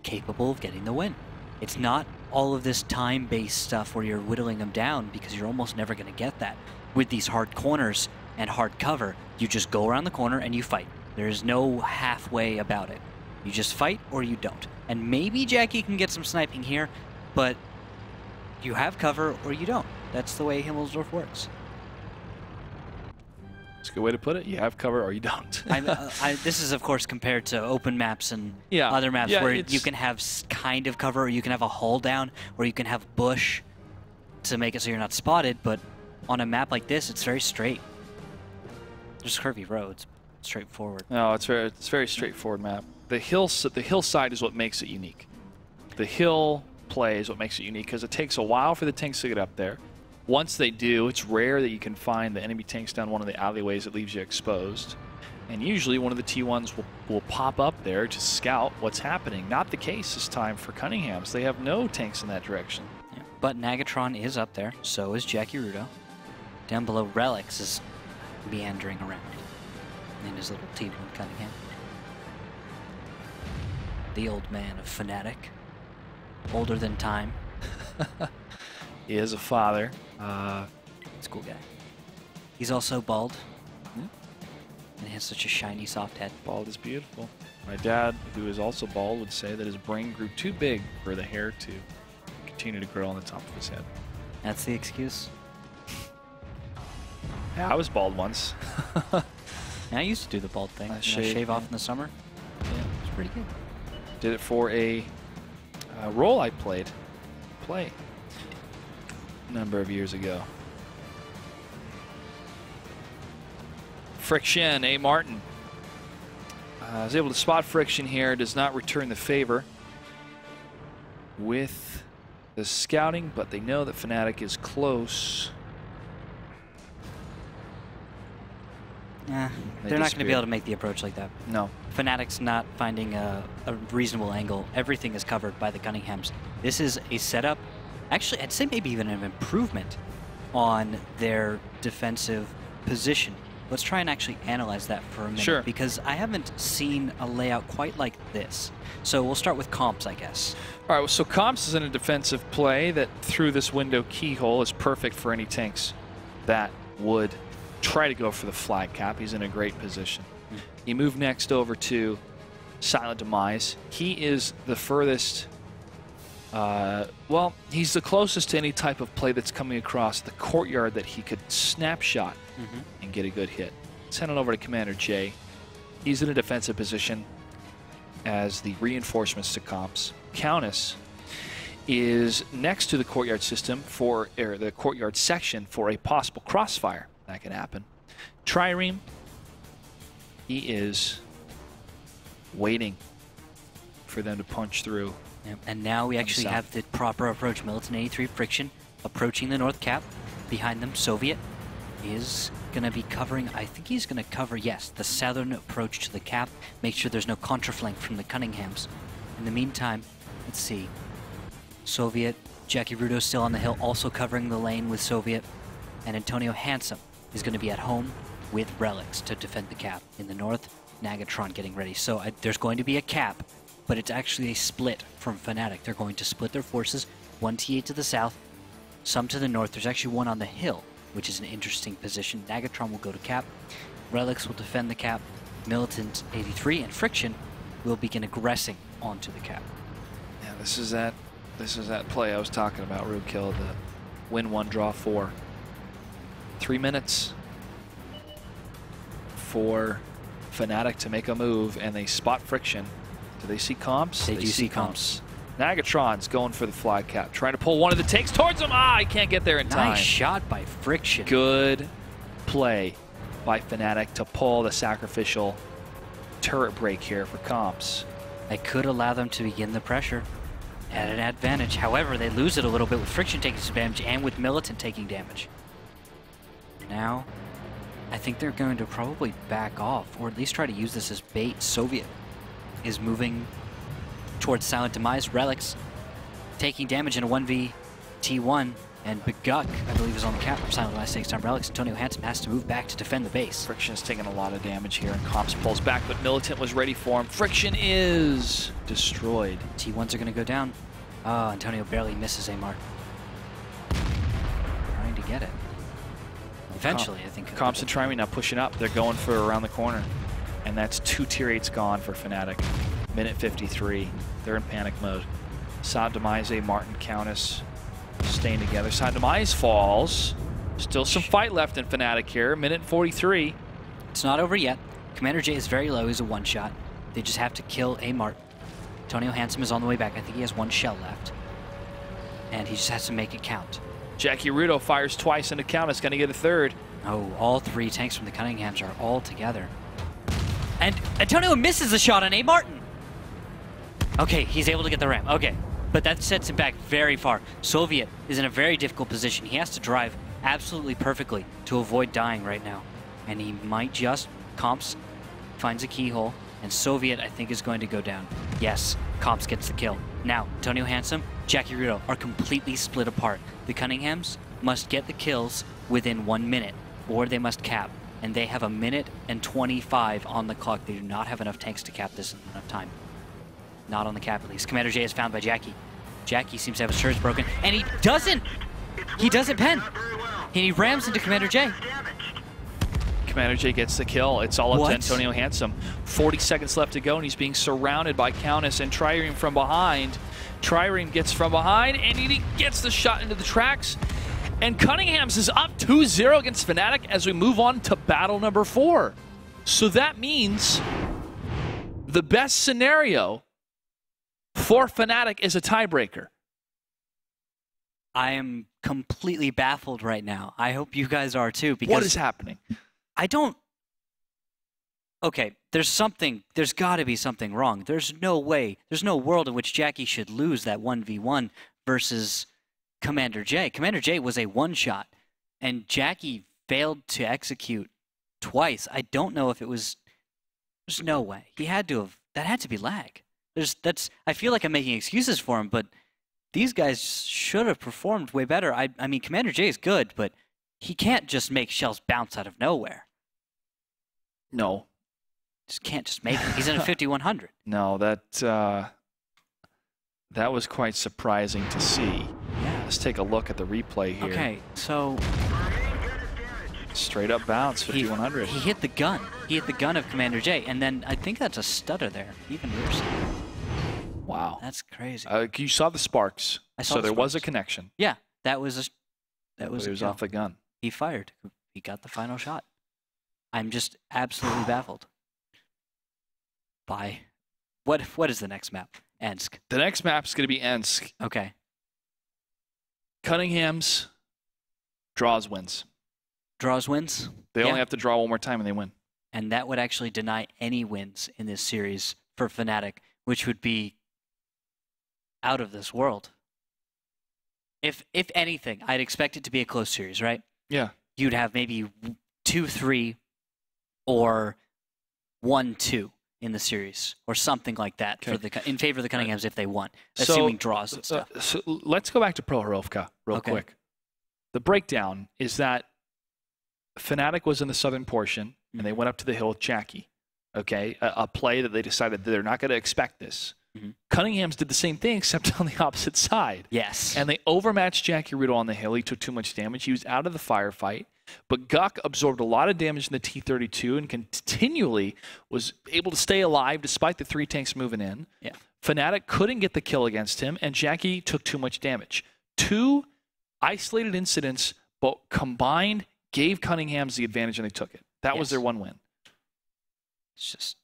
capable of getting the win. It's not all of this time-based stuff where you're whittling them down, because you're almost never going to get that. With these hard corners, and hard cover, you just go around the corner and you fight. There's no halfway about it. You just fight or you don't. And maybe Jackie can get some sniping here, but you have cover or you don't. That's the way Himmelsdorf works. That's a good way to put it. You have cover or you don't. This is, of course, compared to open maps and Yeah. other maps Yeah, where it's- you can have kind of cover, or you can have a hull down, or you can have bush to make it so you're not spotted. But on a map like this, it's very straight. There's curvy roads, straightforward. No, it's very straightforward map. The hillside is what makes it unique. The hill play is what makes it unique because it takes a while for the tanks to get up there. Once they do, it's rare that you can find the enemy tanks down one of the alleyways that leaves you exposed. And usually one of the T1s will pop up there to scout what's happening. Not the case this time for Cunninghams. They have no tanks in that direction. Yeah. But Nagatron is up there, so is Jackie Rudo. Down below, Relics is meandering around in his little T1 Cunningham. The old man of FNATIC. Older than time. He is a father. He's a cool guy. He's also bald. And has such a shiny, soft head. Bald is beautiful. My dad, who is also bald, would say that his brain grew too big for the hair to continue to grow on the top of his head. That's the excuse. Yeah, I was bald once. And I used to do the bald thing. Shave off in the summer. Yeah. It's pretty good. Did it for a role I played. A number of years ago. Friction, A. Martin. Is able to spot Friction here, does not return the favor with the scouting, but they know that FNATIC is close. They're not going to be able to make the approach like that. No. FNATIC's not finding a reasonable angle. Everything is covered by the Cunninghams. This is a setup, actually I'd say maybe even an improvement on their defensive position. Let's try and actually analyze that for a minute. Sure. Because I haven't seen a layout quite like this. So we'll start with comps, I guess. All right, well, so Comps is in a defensive play that through this window keyhole is perfect for any tanks that would try to go for the flag cap. He's in a great position. You move next over to Silent Demise. He is the furthest, well, he's the closest to any type of play that's coming across the courtyard that he could snapshot and get a good hit. Send it over to Commander J. He's in a defensive position as the reinforcements to Comps. Countess is next to the courtyard system for the courtyard section for a possible crossfire. That can happen. Trireme, he is waiting for them to punch through. Yep. And now we actually have the proper approach. Militant 83 Friction approaching the north cap. Behind them, Soviet is going to be covering, I think he's going to cover, yes, the southern approach to the cap. Make sure there's no contraflank from the Cunninghams. In the meantime, let's see. Soviet, Jackie Rudo still on the hill, also covering the lane with Soviet. And Antonio Handsome is going to be at home with Relics to defend the cap. In the north, Nagatron getting ready. So there's going to be a cap, but it's actually a split from FNATIC. They're going to split their forces, one T8 to the south, some to the north. There's actually one on the hill, which is an interesting position. Nagatron will go to cap. Relics will defend the cap. Militant 83 and Friction will begin aggressing onto the cap. Yeah, this is that play I was talking about, Roadkill, the win 1, draw 4. 3 minutes for FNATIC to make a move, and they spot Friction. Do they see Comps? They do see Comps. Nagatron's going for the flag cap, trying to pull one of the tanks towards him. He can't get there in time. Nice shot by Friction. Good play by FNATIC to pull the sacrificial turret break here for Comps. They could allow them to begin the pressure at an advantage. However, they lose it a little bit with Friction taking some damage and with Militant taking damage. Now, I think they're going to probably back off, or at least try to use this as bait. Soviet is moving towards Silent Demise. Relics taking damage in a 1v T1, and Beguk, I believe, is on the cap from Silent Demise takes down Relics. Antonio Handsome has to move back to defend the base. Friction is taking a lot of damage here, and Comps pulls back, but Militant was ready for him. Friction is destroyed. T1s are going to go down. Antonio barely misses a mark. Trying to get it. Eventually, I think. Comps and Triming now pushing up. They're going for around the corner. And that's 2 tier 8s gone for FNATIC. Minute 53. They're in panic mode. Saad Demise, Martin, Countess staying together. Saad Demise falls. Still some fight left in FNATIC here. Minute 43. It's not over yet. Commander J is very low. He's a one-shot. They just have to kill a Martin. Antonio Handsome is on the way back. I think he has 1 shell left. And he just has to make it count. Jackie Rudo fires twice into Countess. Going to get a third. Oh, all 3 tanks from the Cunninghams are all together. And Antonio misses a shot on a Martin. Okay, he's able to get the ram. Okay, but that sets him back very far. Soviet is in a very difficult position. He has to drive absolutely perfectly to avoid dying right now. And he might just... Comps finds a keyhole, and Soviet, I think, is going to go down. Yes, Comps gets the kill. Now, Antonio Handsome, Jackie Rudo are completely split apart. The Cunninghams must get the kills within 1 minute, or they must cap. And they have 1 minute and 25 on the clock. They do not have enough tanks to cap this in enough time. Not on the cap, at least. Commander J is found by Jackie. Jackie seems to have his turrets broken, and he doesn't! He doesn't pen! And he rams into Commander J. Commander J gets the kill. It's all up What? to Antonio Handsome. 40 seconds left to go, and he's being surrounded by Countess and Trireme from behind. Trireme gets from behind, and he gets the shot into the tracks. And Cunninghams is up 2-0 against FNATIC as we move on to battle number 4. So that means the best scenario for FNATIC is a tiebreaker. I am completely baffled right now. I hope you guys are too, because What is happening? I don't... Okay, there's got to be something wrong. There's no way, there's no world in which Jackie should lose that 1v1 versus Commander J. Commander J was a one-shot, and Jackie failed to execute twice. I don't know if it was... There's no way. He had to have... That had to be lag. I feel like I'm making excuses for him, but these guys should have performed way better. I mean, Commander J is good, but he can't just make shells bounce out of nowhere. No. Just can't just make it. He's in a 5100. No, that was quite surprising to see. Yeah. Let's take a look at the replay here. Okay, so... Straight up bounce, 5100. He hit the gun. He hit the gun of Commander J, and then I think that's a stutter there. Even worse. Wow. That's crazy. You saw the sparks. I saw so the there was a sparks. connection. Yeah, that was a It was kill. off the gun. He fired. He got the final shot. I'm just absolutely baffled by what is the next map? Ensk. The next map is going to be Ensk. Okay. Cunninghams draws wins. Draws wins. They Yeah. only have to draw one more time and they win. And that would actually deny any wins in this series for FNATIC, which would be out of this world. If anything, I'd expect it to be a close series, right? Yeah. You'd have maybe 2-3 or 1-2 in the series or something like that for in favor of the Cunninghams if they won, assuming draws and stuff. So let's go back to Prohorovka real quick. The breakdown is that FNATIC was in the southern portion, and they went up to the hill with Jackie. Okay, a play that they decided that they're not going to expect this. Cunninghams did the same thing, except on the opposite side. Yes. And they overmatched Jackie Rudo on the hill. He took too much damage. He was out of the firefight. But Guk absorbed a lot of damage in the T-32 and continually was able to stay alive despite the 3 tanks moving in. Yeah. FNATIC couldn't get the kill against him, and Jackie took too much damage. 2 isolated incidents, but combined gave Cunninghams the advantage, and they took it. That was their one win. It's just...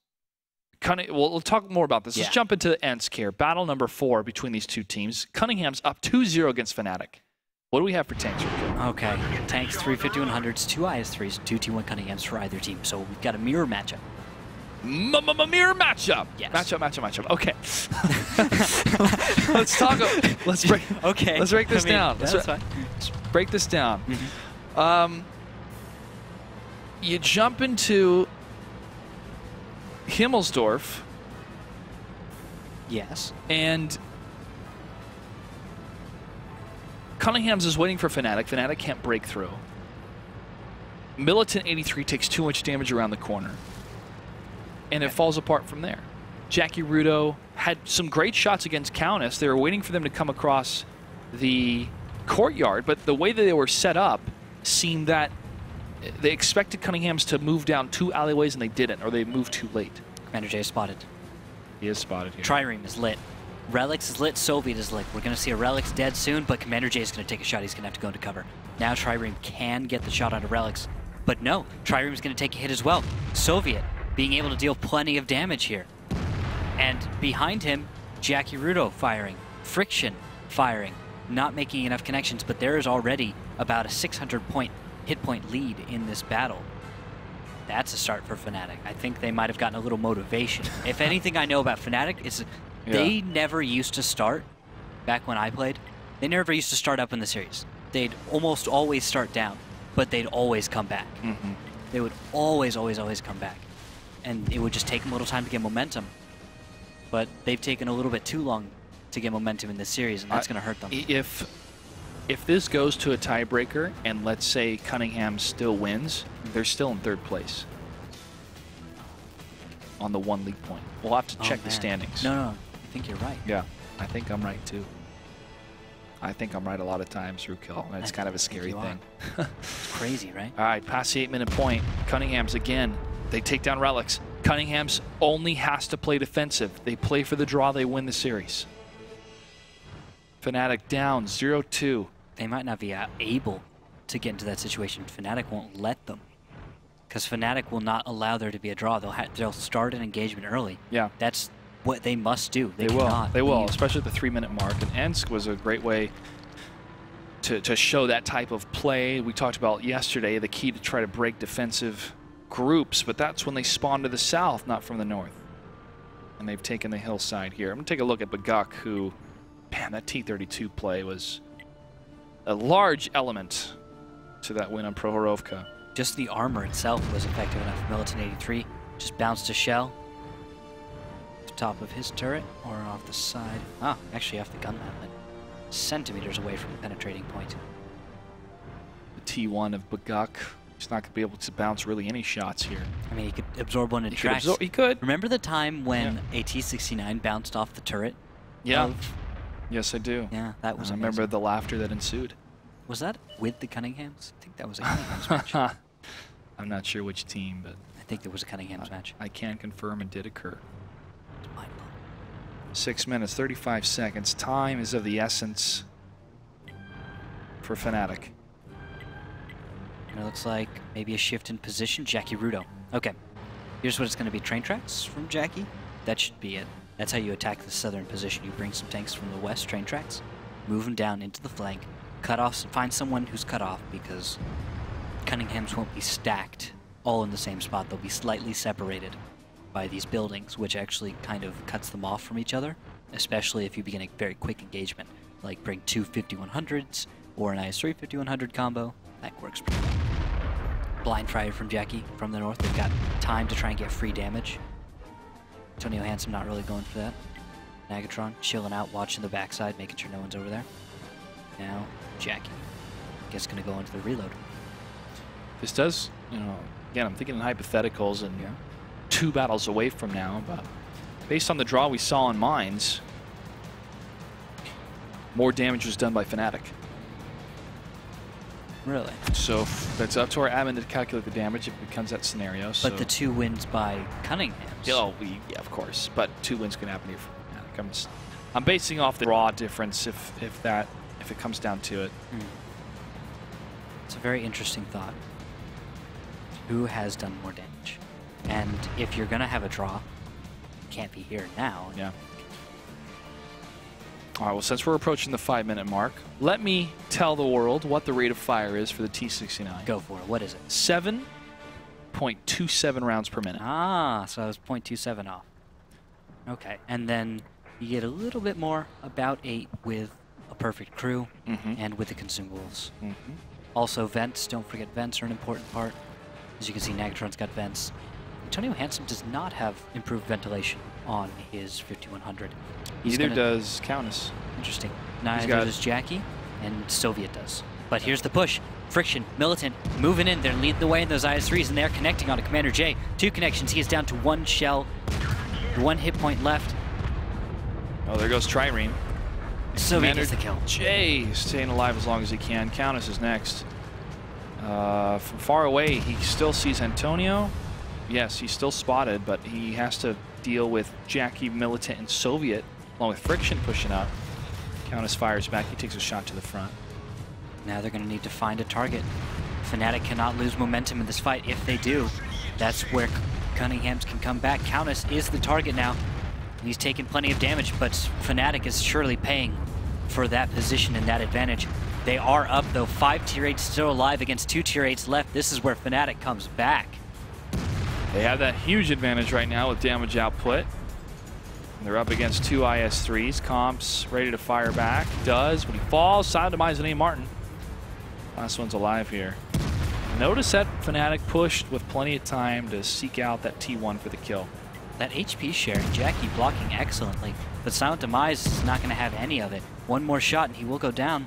We'll talk more about this. Yeah. Let's jump into Ensk here. Battle number 4 between these two teams. Cunningham's up 2-0 against FNATIC. What do we have for tanks, Rico? Okay. Tanks, 3 5100s, 2 IS-3s, 2 T1 Cunninghams for either team. So we've got a mirror matchup. Mirror matchup. Yes. Matchup. Okay. Let's talk. Let's break this down. That's fine. Let's break this down. You jump into Himmelsdorf. Yes. And Cunninghams is waiting for FNATIC. FNATIC can't break through. Militant 83 takes too much damage around the corner. And it falls apart from there. Jackie Rudo had some great shots against Countess. They were waiting for them to come across the courtyard, but the way that they were set up seemed that they expected Cunninghams to move down 2 alleyways and they didn't, or they moved too late. Commander J is spotted. He is spotted here. Trireme is lit. Relics is lit. Soviet is lit. We're going to see a Relics dead soon, but Commander J is going to take a shot. He's going to have to go into cover. Now Trireme can get the shot onto Relics, but no, Trireme is going to take a hit as well. Soviet being able to deal plenty of damage here. And behind him, Jackie Rudo firing. Friction firing. Not making enough connections, but there is already about a 600 hit point lead in this battle. That's a start for FNATIC. I think they might have gotten a little motivation. If anything I know about FNATIC is they never used to start, back when I played, they never used to start up in the series. They'd almost always start down, but they'd always come back. They would always, always, always come back. And it would just take them a little time to get momentum. But they've taken a little bit too long to get momentum in this series, and that's going to hurt them. If this goes to a tiebreaker, and let's say Cunningham still wins, they're still in 3rd place on the 1 league point. We'll have to check the standings. No, I think you're right. Yeah, I think I'm right too. I think I'm right a lot of times, Rukil, and it's kind of a scary thing. It's crazy, right? All right, past the 8-minute point. Cunningham's again. They take down Relics. Cunningham's only has to play defensive. They play for the draw, they win the series. FNATIC down 0-2. They might not be able to get into that situation. FNATIC won't let them, because FNATIC will not allow there to be a draw. They'll start an engagement early. Yeah, that's what they must do. They will, especially at the 3-minute mark. And Ensk was a great way to show that type of play. We talked about yesterday the key to try to break defensive groups, but that's when they spawn to the south, not from the north. And they've taken the hillside here. I'm gonna take a look at Baguk, who, man, that T-32 play was a large element to that win on Prohorovka. Just the armor itself was effective enough. Militant 83 just bounced a shell off the top of his turret, or off the side. Ah, actually off the gun mount, centimeters away from the penetrating point. The T1 of Baguk. He's not going to be able to bounce really any shots here. I mean, he could absorb one in tracks. He could. Remember the time when a T-69 bounced off the turret? Yeah. Yes, I do. Yeah, that was I remember the laughter that ensued. Was that with the Cunninghams? I think that was a Cunninghams match. I'm not sure which team, but I think there was a Cunninghams match. I can confirm it did occur. It's mind-blowing. 6 minutes, 35 seconds. Time is of the essence for FNATIC. And it looks like maybe a shift in position. Jackie Rudo. Okay. Here's what it's going to be. Train tracks from Jackie. That should be it. That's how you attack the southern position. You bring some tanks from the west, train tracks, move them down into the flank, cut off, find someone who's cut off, because Cunninghams won't be stacked all in the same spot. They'll be slightly separated by these buildings, which actually kind of cuts them off from each other, especially if you begin a very quick engagement, like bring 2 5100s or an IS-3 5100 combo. That works pretty well. Blind fire from Jackie from the north. They've got time to try and get free damage. Antonio Handsome not really going for that. Nagatron chilling out, watching the backside, making sure no one's over there. Now, Jackie. Guess gonna go into the reload. This does, you know, again, I'm thinking in hypotheticals and 2 battles away from now, but based on the draw we saw on Mines, more damage was done by FNATIC. Really? So that's up to our admin to calculate the damage if it becomes that scenario. But the 2 wins by Cunninghams. Oh, yeah, of course. But 2 wins can happen here for FNATIC. I'm basing off the raw difference if it comes down to it. It's a very interesting thought. Who has done more damage? And if you're gonna have a draw, it can't be here now. Yeah. All right, well, since we're approaching the 5-minute mark, let me tell the world what the rate of fire is for the T-69. Go for it. What is it? 7.27 rounds per minute. Ah, so I was 0.27 off. Okay, and then you get a little bit more, about 8 with a perfect crew and with the consumables. Also, vents. Don't forget vents are an important part. As you can see, Nagatron's got vents. Antonio Handsome does not have improved ventilation on his 5100. Neither does Countess. Interesting. Neither does Jackie, and Soviet does. But here's the push. Friction, Militant, moving in. They're leading the way in those IS-3s, and they're connecting onto Commander J. 2 connections. He is down to 1 shell. 1 hit point left. Oh, there goes Trireme. Soviet gets the kill. J staying alive as long as he can. Countess is next. From far away, he still sees Antonio. Yes, he's still spotted, but he has to deal with Jackie, Militant, and Soviet, along with Friction pushing up. Countess fires back. He takes a shot to the front. Now they're going to need to find a target. FNATIC cannot lose momentum in this fight. If they do, that's where Cunninghams can come back. Countess is the target now. He's taken plenty of damage, but FNATIC is surely paying for that position and that advantage. They are up, though. 5 tier 8s still alive against 2 tier 8s left. This is where FNATIC comes back. They have that huge advantage right now with damage output. They're up against 2 IS-3s. Comps ready to fire back. Does, when he falls, silent demise on A. Martin. Last one's alive here. Notice that FNATIC pushed with plenty of time to seek out that T1 for the kill. That HP sharing, Jackie blocking excellently, but Silent Demise is not going to have any of it. One more shot and he will go down.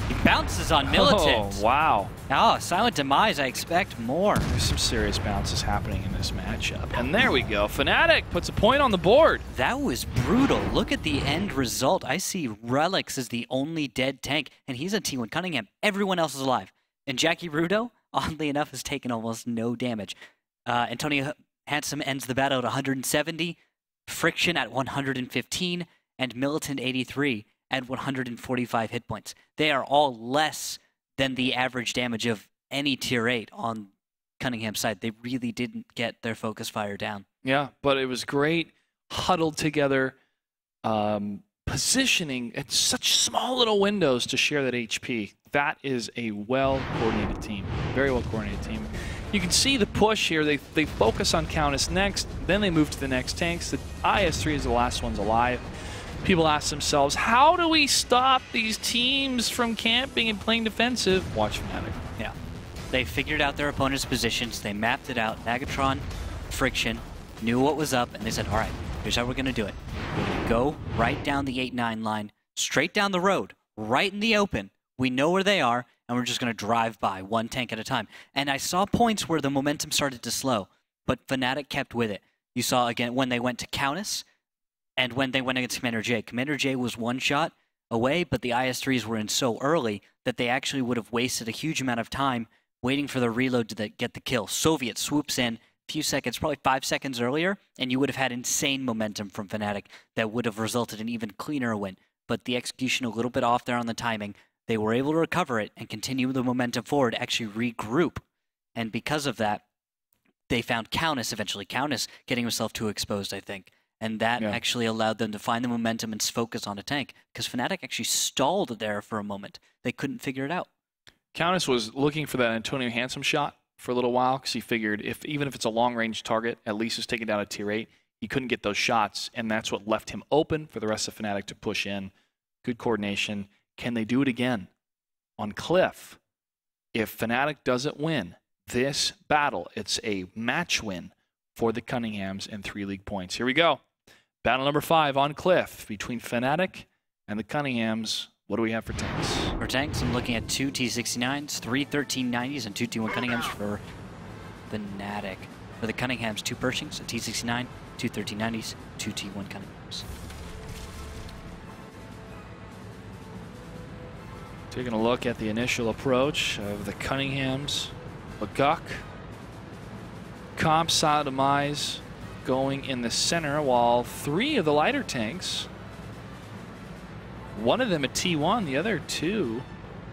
He bounces on Militant. Oh, wow. Oh, Silent Demise, I expect more. There's some serious bounces happening in this matchup. And there we go. FNATIC puts a point on the board. That was brutal. Look at the end result. I see Relics as the only dead tank, and he's a T1 Cunningham. Everyone else is alive. And Jackie Rudo, oddly enough, has taken almost no damage. Antonio Handsome ends the battle at 170, Friction at 115, and Militant 83 at 145 hit points. They are all less than the average damage of any tier 8 on Cunningham's side. They really didn't get their focus fire down. Yeah, but it was great, huddled together, positioning at such small little windows to share that HP. That is a well-coordinated team, very well-coordinated team. You can see the push here. They focus on Countess next, then they move to the next tanks. The IS-3 is the last one's alive. People ask themselves, how do we stop these teams from camping and playing defensive? Watch FNATIC. Yeah. They figured out their opponent's positions. They mapped it out. Nagatron, Friction, knew what was up, and they said, all right, here's how we're going to do it. We're going to go right down the 8-9 line, straight down the road, right in the open. We know where they are, and we're just going to drive by one tank at a time. And I saw points where the momentum started to slow, but FNATIC kept with it. You saw, again, when they went to Countess, and when they went against Commander J. Commander J was one shot away, but the IS-3s were in so early that they actually would have wasted a huge amount of time waiting for the reload to get the kill. Soviet swoops in a few seconds, probably 5 seconds earlier, and you would have had insane momentum from FNATIC that would have resulted in even cleaner win. But the execution a little bit off there on the timing. They were able to recover it and continue the momentum forward, actually regroup. And because of that, they found Countess eventually. Countess getting himself too exposed, I think. And that actually allowed them to find the momentum and focus on a tank. Because FNATIC actually stalled there for a moment. They couldn't figure it out. Countess was looking for that Antonio Handsome shot for a little while because he figured even if it's a long-range target, at least it's taking down a tier 8. He couldn't get those shots, and that's what left him open for the rest of FNATIC to push in. Good coordination. Can they do it again on Cliff? If FNATIC doesn't win this battle, it's a match win for the Cunninghams and 3 league points. Here we go. Battle number 5 on Cliff between FNATIC and the Cunninghams. What do we have for tanks? For tanks, I'm looking at 2 T69s, 3 1390s, and 2 T1 Cunninghams for FNATIC. For the Cunninghams, 2 Pershings, a T69, 2 1390s, 2 T1 Cunninghams. Taking a look at the initial approach of the Cunninghams. Baguk. Comp, Silent Demise going in the center, while 3 of the lighter tanks, one of them a T1, the other 2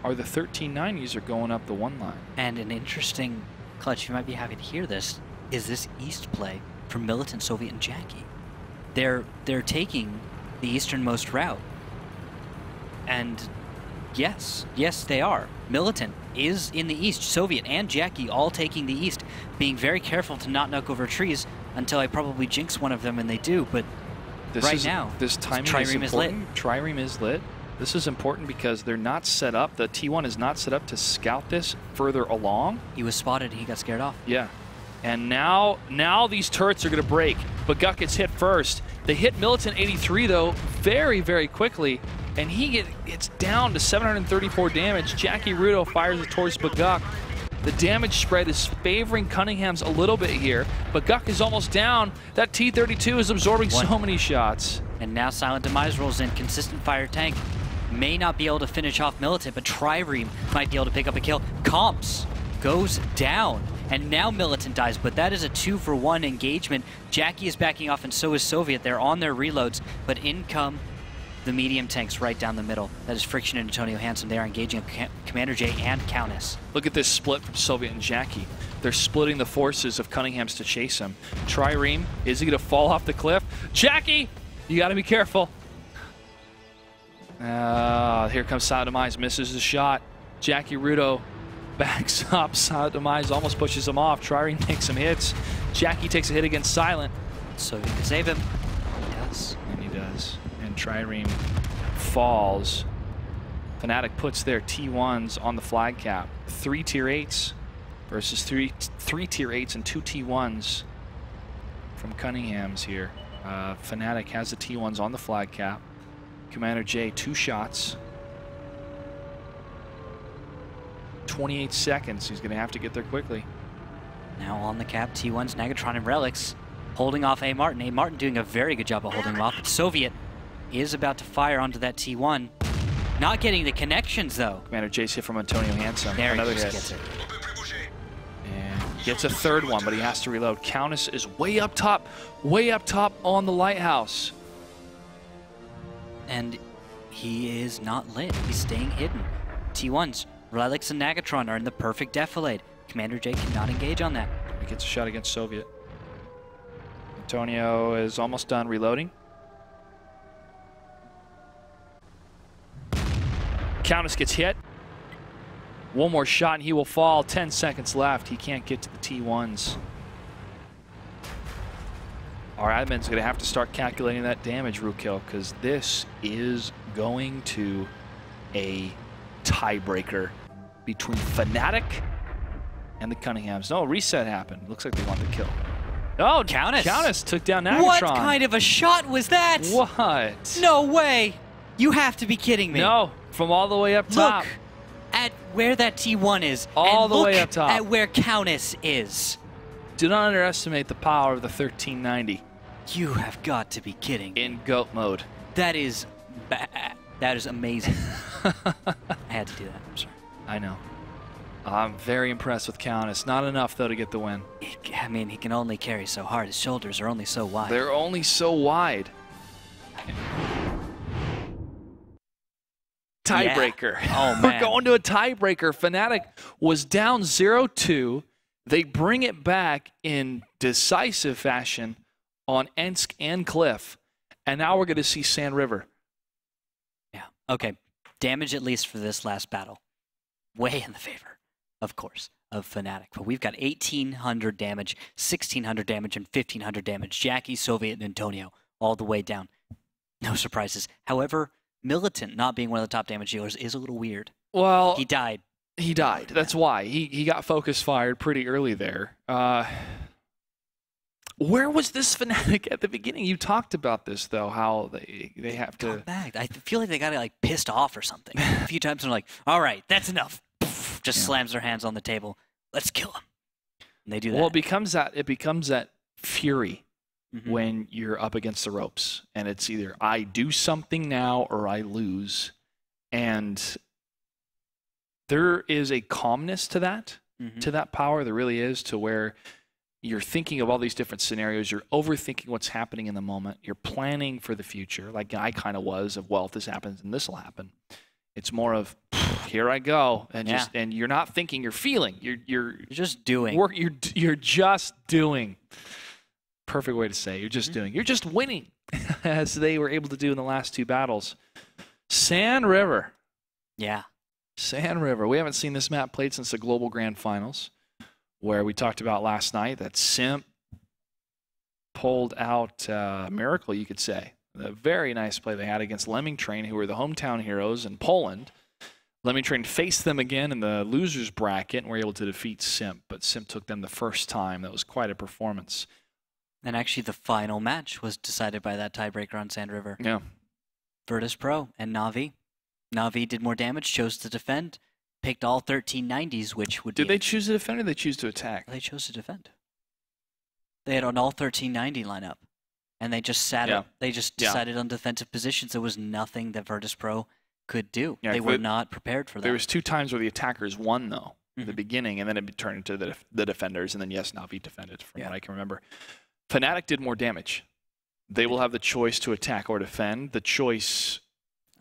are the 1390s are going up the 1 line. And an interesting clutch, you might be happy to hear this, is this east play from Militant, Soviet, and Jackie. They're taking the easternmost route. And yes, they are. Militant is in the east. Soviet and Jackie all taking the east, being very careful to not knock over trees until I probably jinx one of them, and they do. But right now, this timing Trireme is lit. Trireme is lit. This is important because they're not set up. The T1 is not set up to scout this further along. He was spotted. He got scared off. Yeah. And now these turrets are going to break. Baguk gets hit first. They hit Militant 83, though, very, very quickly. And he gets down to 734 damage. Jackie Rudo fires it towards Baguk. The damage spread is favoring Cunninghams a little bit here. Baguk is almost down. That T-32 is absorbing so many shots. And now Silent Demise rolls in. Consistent fire tank. May not be able to finish off Militant, but Trireme might be able to pick up a kill. Comps goes down. And now Militant dies, but that is a 2-for-1 engagement. Jackie is backing off, and so is Soviet. They're on their reloads, but in come the medium tanks right down the middle. That is Friction and Antonio Hansen. They are engaging Commander J and Countess. Look at this split from Soviet and Jackie. They're splitting the forces of Cunninghams to chase him. Trireme, is he going to fall off the cliff? Jackie, you got to be careful. Here comes Silent Demise, misses the shot. Jackie Rudo backs up. Silent Demise almost pushes him off. Trireme takes some hits. Jackie takes a hit against Silent. So he can save him. He does. And he does. And Trireme falls. FNATIC puts their T1s on the flag cap. 3 tier 8s versus three tier 8s and 2 T1s from Cunninghams here. FNATIC has the T1s on the flag cap. Commander J, 2 shots. 28 seconds. He's going to have to get there quickly. Now on the cap, T1s, Negatron, and Relics holding off A. Martin. A. Martin doing a very good job of holding him off. But Soviet is about to fire onto that T1. Not getting the connections, though. Commander J's hit from Antonio Hansen. There Another he hit. gets it. And gets a 3rd one, but he has to reload. Countess is way up top on the lighthouse. And he is not lit. He's staying hidden. T1s, Relics, and Negatron are in the perfect defilade. Commander J cannot engage on that. He gets a shot against Soviet. Antonio is almost done reloading. Countess gets hit. One more shot and he will fall. 10 seconds left. He can't get to the T1s. Our admin's going to have to start calculating that damage, Rukil, because this is going to a tiebreaker between FNATIC and the Cunninghams. No, reset happened. Looks like they wanted to kill. Oh, Countess took down Negatron. What kind of a shot was that? What? No way. You have to be kidding me. No, from all the way up top. Look at where that T1 is. All and the look way up top. at where Countess is. Do not underestimate the power of the 1390. You have got to be kidding. In GOAT mode. That is bad. That is amazing. I had to do that. I'm sorry. I know. I'm very impressed with Countess. Not enough, though, to get the win. I mean, he can only carry so hard. His shoulders are only so wide. They're only so wide. Tiebreaker. Yeah. Oh, man. We're going to a tiebreaker. FNATIC was down 0-2. They bring it back in decisive fashion on Ensk and Cliff. And now we're going to see Sand River. Yeah. Okay. Damage at least for this last battle. Way in the favor, of course, of FNATIC. But we've got 1,800 damage, 1,600 damage, and 1,500 damage. Jackie, Soviet, and Antonio all the way down. No surprises. However, Militant not being one of the top damage dealers is a little weird. Well, he died. He died. That's why. He got focus fired pretty early there. Where was this FNATIC at the beginning? You talked about this, though, how they have to... Back. I feel like they got like pissed off or something. A few times they're like, all right, that's enough. Just slams their hands on the table. Let's kill him. And they do that. Well, it becomes that fury when you're up against the ropes. And it's either I do something now or I lose. And there is a calmness to that, to that power. There really is, to where you're thinking of all these different scenarios. You're overthinking what's happening in the moment. You're planning for the future, like I kind of was, of, well, if this happens, then this will happen. It's more of, here I go, and and you're not thinking, you're feeling. You're just doing. You're just doing. Perfect way to say it. You're just doing. You're just winning, as they were able to do in the last 2 battles. Sand River. Yeah. Sand River. We haven't seen this map played since the Global Grand Finals, where we talked about last night that Simp pulled out a miracle, you could say. A very nice play they had against Lemming Train, who were the hometown heroes in Poland. Lemming Train faced them again in the losers bracket and were able to defeat Simp, but Simp took them the first time. That was quite a performance. And actually the final match was decided by that tiebreaker on Sand River. Yeah. Virtus Pro and Na'Vi. Na'Vi did more damage, chose to defend, picked all 1390s, which would Did they choose to defend or did they choose to attack? They chose to defend. They had an all 1390 lineup, and they just sat up. They just decided on defensive positions. There was nothing that Virtus Pro could do. They were not prepared for that. There was 2 times where the attackers won, though. in the beginning, and then it turned into the defenders, and then yes, Na'Vi defended from what I can remember. FNATIC did more damage. They will have the choice to attack or defend. The choice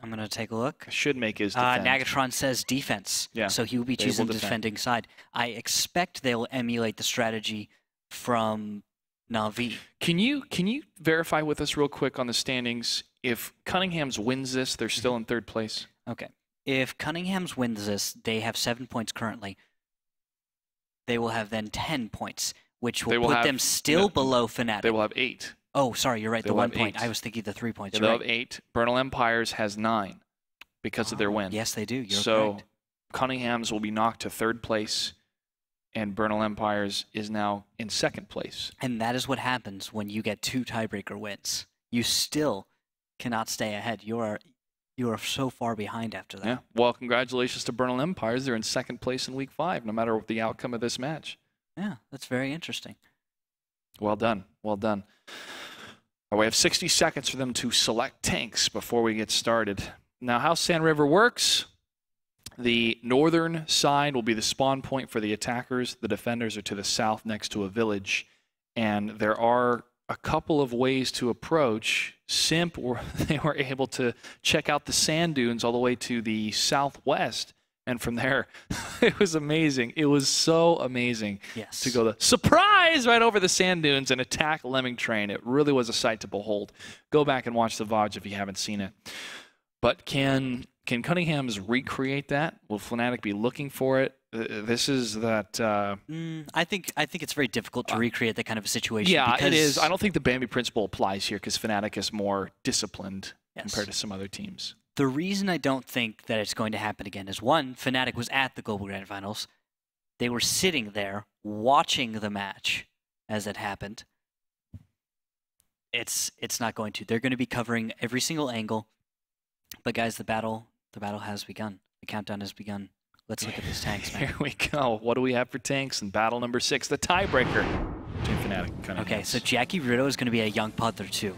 I'm going to take a look. should make is defend. Nagatron says defense, so he will be choosing the defending side. I expect they'll emulate the strategy from Na'Vi. Can you verify with us real quick on the standings? If Cunninghams wins this, they're still in third place. Okay. If Cunninghams wins this, they have 7 points currently. They will have then 10 points, which will put them still below FNATIC. They will have 8. Oh, sorry, you're right. The 1 point. I was thinking the 3 points. They'll have 8. Bernal Empires has 9 because of their win. Yes, they do. You're so correct. Cunninghams will be knocked to third place, and Bernal Empires is now in second place. And that is what happens when you get 2 tiebreaker wins. You still cannot stay ahead. You are so far behind after that. Yeah. Well, congratulations to Bernal Empires. They're in second place in Week 5, no matter what the outcome of this match. Yeah, that's very interesting. Well done. Well done. We have 60 seconds for them to select tanks before we get started. Now, how Sand River works, the northern side will be the spawn point for the attackers. The defenders are to the south next to a village. And there are a couple of ways to approach. Simp, they were able to check out the sand dunes all the way to the southwest. And from there, it was amazing. It was so amazing to go the surprise right over the sand dunes and attack Lemming Train. It really was a sight to behold. Go back and watch the VOD if you haven't seen it. But can Cunninghams recreate that? Will FNATIC be looking for it? This is that. I think it's very difficult to recreate that kind of a situation. Yeah, it is. I don't think the Bambi principle applies here because FNATIC is more disciplined compared to some other teams. The reason I don't think that it's going to happen again is, one, FNATIC was at the Global Grand Finals. They were sitting there watching the match as it happened. It's not going to. They're going to be covering every single angle. But guys, the battle has begun. The countdown has begun. Let's look at these tanks, man. Here we go. What do we have for tanks in battle number 6? The tiebreaker between FNATIC and Cunninghams. Okay, so Jackie Rudo is going to be a young Panther 2.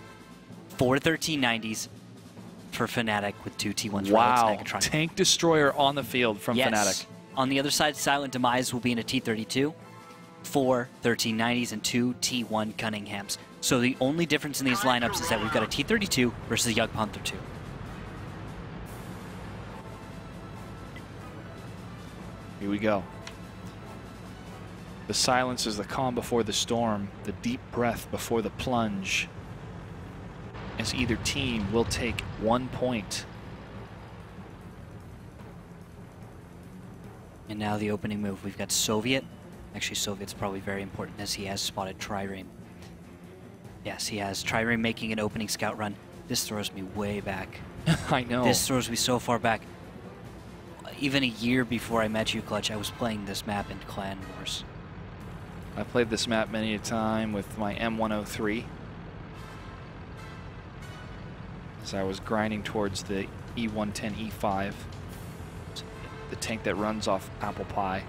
4 1390s for FNATIC with 2 T1s. Wow, tank destroyer on the field from FNATIC. On the other side, Silent Demise will be in a T32, 4 1390s, and 2 T1 Cunninghams. So the only difference in these lineups is that we've got a T32 versus a young Panther 2. Here we go. The silence is the calm before the storm, the deep breath before the plunge, as either team will take 1 point. And now the opening move. We've got Soviet. Actually, Soviet's probably very important as he has spotted Trireme. Yes, he has. Trireme making an opening scout run. This throws me way back. I know. This throws me so far back. Even a year before I met you, Clutch, I was playing this map in Clan Wars. I played this map many a time with my M103. As I was grinding towards the E110, E5. The tank that runs off apple pie.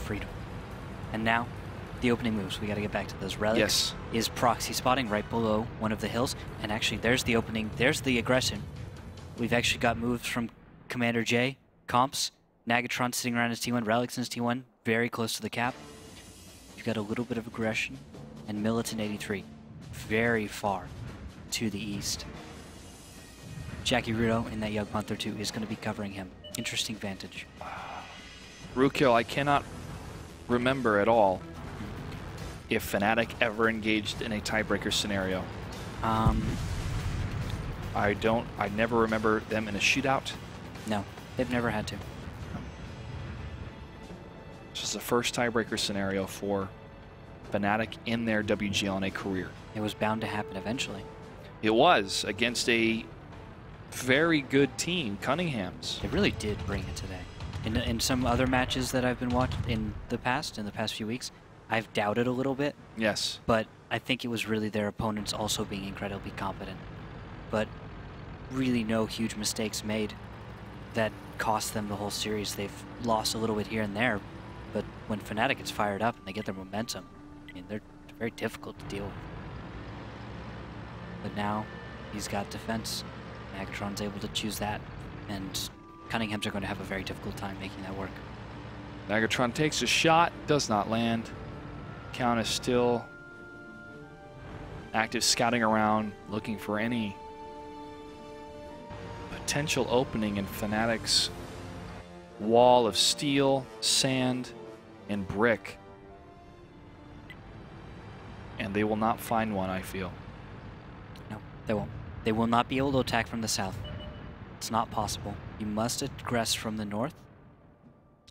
Freedom. And now, the opening moves. We got to get back to those relics. Yes. Is proxy spotting right below one of the hills. And actually, there's the opening. There's the aggression. We've actually got moves from Commander J. Comps, Nagatron sitting around his T1, Relics in his T1, very close to the cap. You've got a little bit of aggression, and Militant 83, very far to the east. Jackie Rudo in that Young Panther 2 is going to be covering him. Interesting vantage. Rukil, I cannot remember at all if FNATIC ever engaged in a tiebreaker scenario. I never remember them in a shootout. No. They've never had to. This is the first tiebreaker scenario for FNATIC in their WGLNA career. It was bound to happen eventually. It was against a very good team, Cunninghams. They really did bring it today. In some other matches that I've been watching in the past few weeks, I've doubted a little bit. Yes. But I think it was really their opponents also being incredibly competent. But really no huge mistakes made that cost them the whole series. They've lost a little bit here and there, but when FNATIC gets fired up and they get their momentum, I mean, they're very difficult to deal with. But now he's got defense. Nagatron's able to choose that, and Cunninghams are going to have a very difficult time making that work. Nagatron takes a shot, does not land. Count is still active, scouting around, looking for any potential opening in FNATIC's wall of steel, sand, and brick. And they will not find one, I feel. No, they won't. They will not be able to attack from the south. It's not possible. You must aggress from the north.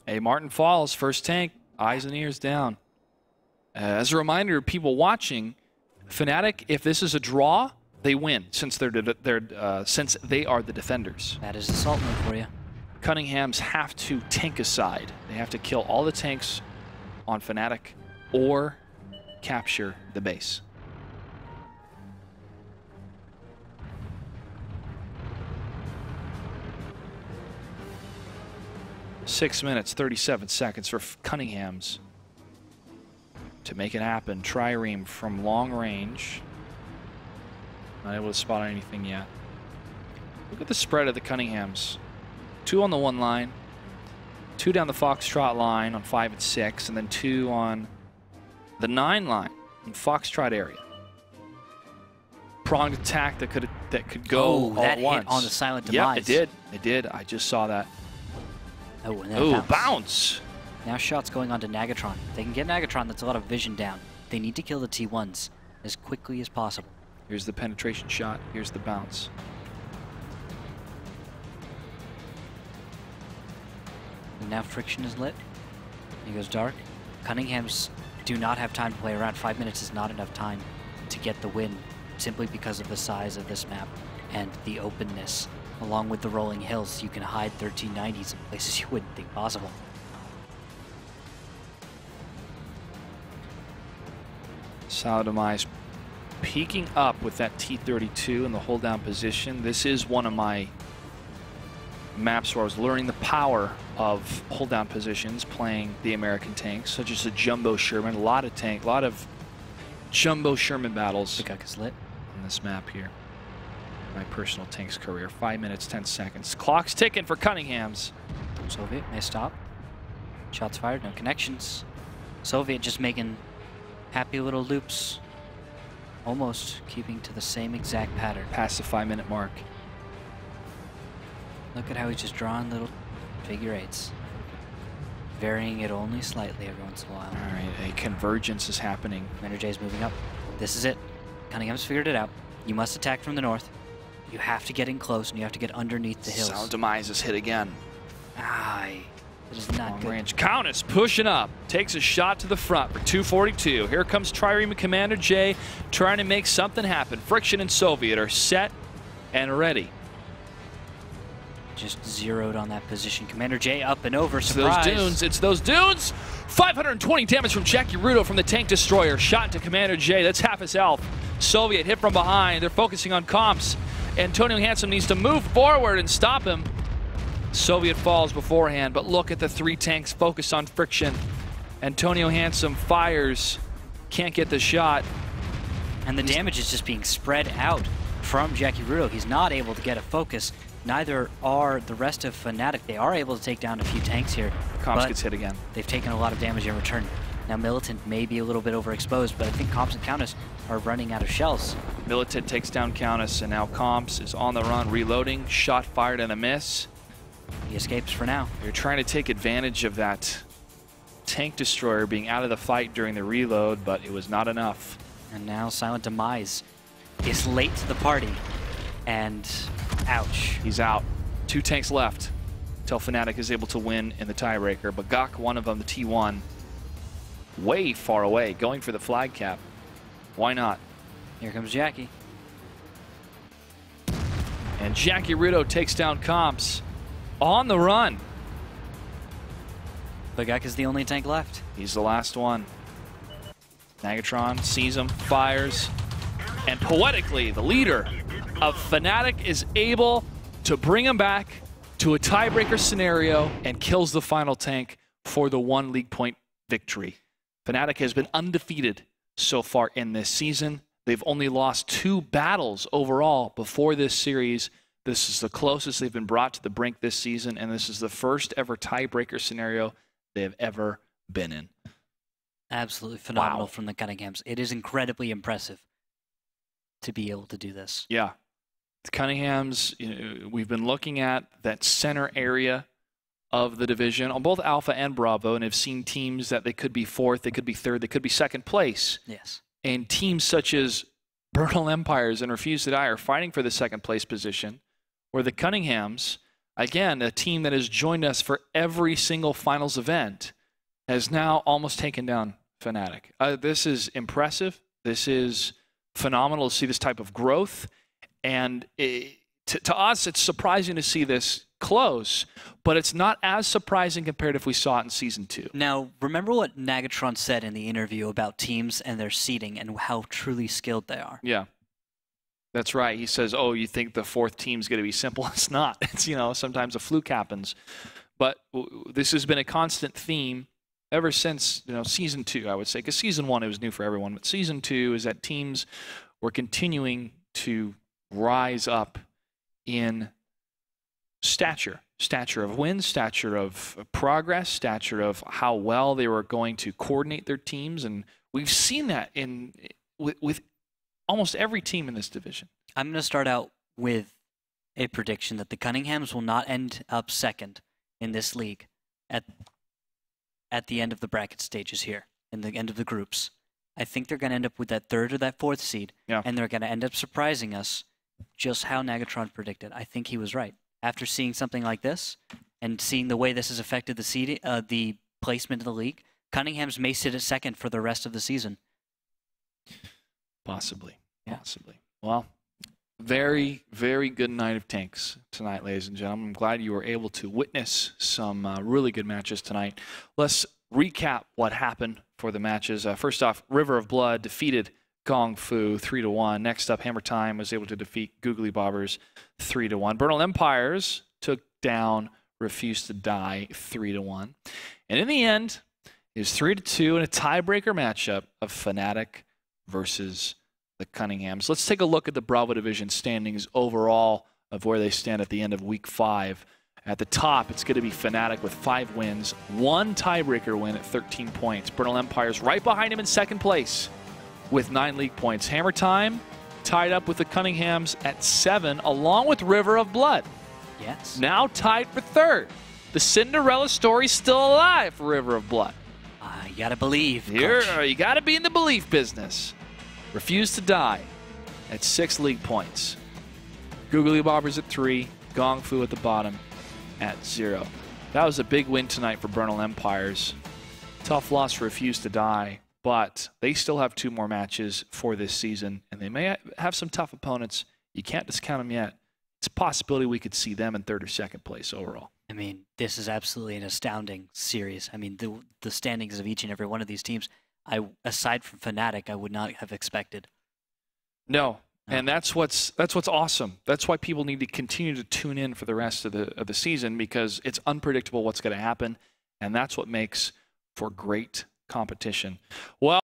Hey, Martin Falls, first tank, eyes and ears down. As a reminder, people watching, FNATIC, if this is a draw, they win since since they are the defenders. That is assault mode for you. Cunninghams have to tank aside. They have to kill all the tanks on FNATIC or capture the base. Six minutes, 37 seconds for Cunninghams to make it happen. Trireme from long range. Not able to spot anything yet. Look at the spread of the Cunninghams. 2 on the 1 line, 2 down the Foxtrot line on 5 and 6, and then 2 on the 9 line in Foxtrot area. Pronged attack that could go all that at once. Hit on the silent demise. Yeah, it did. I just saw that. Oh, and then Ooh, bounce. Now shots going on to Nagatron. If they can get Nagatron, that's a lot of vision down. They need to kill the T1s as quickly as possible. Here's the penetration shot. Here's the bounce. And now friction is lit. He goes dark. Cunninghams do not have time to play around. 5 minutes is not enough time to get the win, simply because of the size of this map and the openness. Along with the rolling hills, you can hide 1390s in places you wouldn't think possible. Demise peeking up with that T-32 in the hold down position. This is one of my maps where I was learning the power of hold down positions playing the American tanks, such as the Jumbo Sherman. A lot of Jumbo Sherman battles. The Guk is lit on this map here. My personal tanks career. 5 minutes, 10 seconds. Clock's ticking for Cunninghams. Soviet may stop. Shots fired, no connections. Soviet just making happy little loops. Almost keeping to the same exact pattern. Past the 5 minute mark. Look at how he's just drawing little figure eights. Varying it only slightly every once in a while. All right, a convergence is happening. Commander J is moving up. This is it. Cunningham's figured it out. You must attack from the north. You have to get in close, and you have to get underneath the hills. Sound Demise is hit again. Aye. It is not good. Range. Countess pushing up. Takes a shot to the front for 242. Here comes Trireme and Commander J trying to make something happen. Friction and Soviet are set and ready. Just zeroed on that position. Commander J up and over. Surprise. It's those dunes. It's those dunes. 520 damage from Jackie Rudo from the tank destroyer. Shot to Commander J. That's half his health. Soviet hit from behind. They're focusing on comps. Antonio Handsome needs to move forward and stop him. Soviet falls beforehand, but look at the 3 tanks focused on friction. Antonio Handsome fires. Can't get the shot. And the damage is just being spread out from Jackie Rudo. He's not able to get a focus. Neither are the rest of FNATIC. They are able to take down a few tanks here. Comps gets hit again. They've taken a lot of damage in return. Now Militant may be a little bit overexposed, but I think Comps and Countess are running out of shells. Militant takes down Countess, and now Comps is on the run, reloading. Shot fired and a miss. He escapes for now. You're trying to take advantage of that tank destroyer being out of the fight during the reload, but it was not enough. And now Silent Demise is late to the party. And ouch. He's out. 2 tanks left until FNATIC is able to win in the tiebreaker. But Guk, one of them, the T1, way far away, going for the flag cap. Why not? Here comes Jackie. And Jackie Rudo takes down Comps on the run. But Guk is the only tank left. He's the last one. Nagatron sees him, fires, and poetically, the leader of FNATIC is able to bring him back to a tiebreaker scenario and kills the final tank for the 1 league point victory. FNATIC has been undefeated so far in this season. They've only lost 2 battles overall before this series. This is the closest they've been brought to the brink this season, and this is the first ever tiebreaker scenario they have ever been in. Absolutely phenomenal Wow. from the Cunninghams. It is incredibly impressive to be able to do this. Yeah. The Cunninghams, we've been looking at that center area of the division on both Alpha and Bravo, and have seen teams that they could be fourth, they could be third, they could be second place. Yes. And teams such as Bernal Empires and Refuse to Die are fighting for the second place position, where the Cunninghams, again, a team that has joined us for every single finals event, has now almost taken down FNATIC. This is impressive. This is phenomenal to see this type of growth. And to us, it's surprising to see this close, but it's not as surprising compared if we saw it in Season 2. Now, remember what Nagatron said in the interview about teams and their seeding and how truly skilled they are. Yeah. That's right. He says, oh, you think the fourth team's going to be simple? It's not. It's, sometimes a fluke happens. But this has been a constant theme ever since, Season 2, I would say. Because Season 1, it was new for everyone. But Season 2 is that teams were continuing to rise up in stature of wins, stature of progress, stature of how well they were going to coordinate their teams. And we've seen that with almost every team in this division. I'm going to start out with a prediction that the Cunninghams will not end up second in this league at the end of the bracket stages here, in the end of the groups. I think they're going to end up with that third or that fourth seed, and they're going to end up surprising us just how Nagatron predicted. I think he was right. After seeing something like this and seeing the way this has affected the placement of the league, Cunninghams may sit at second for the rest of the season. Possibly. Well, very, very good night of tanks tonight, ladies and gentlemen. I'm glad you were able to witness some really good matches tonight. Let's recap what happened for the matches. First off, River of Blood defeated Gong Fu 3-1. Next up, Hammer Time was able to defeat Googly Bobbers 3-1. Bernal Empires took down Refuse to Die 3-1. And in the end, it was 3-2 in a tiebreaker matchup of FNATIC versus the Cunninghams. Let's take a look at the Bravo Division standings overall of where they stand at the end of Week 5. At the top, it's going to be FNATIC with 5 wins, 1 tiebreaker win at 13 points. Bernal Empires right behind him in second place with 9 league points. Hammer Time tied up with the Cunninghams at 7, along with River of Blood. Yes. Now tied for third. The Cinderella story's still alive for River of Blood. You got to believe. You got to be in the belief business. Refuse to Die at 6 league points. Googly Bobbers at 3. Gong Fu at the bottom at 0. That was a big win tonight for Bernal Empires. Tough loss for Refuse to Die, but they still have 2 more matches for this season, and they may have some tough opponents. You can't discount them yet. It's a possibility we could see them in third or second place overall. I mean, this is absolutely an astounding series. I mean, the standings of each and every one of these teams, aside from FNATIC, I would not have expected. No. And that's what's awesome. That's why people need to continue to tune in for the rest of the season, because it's unpredictable what's going to happen, and that's what makes for great competition. Well,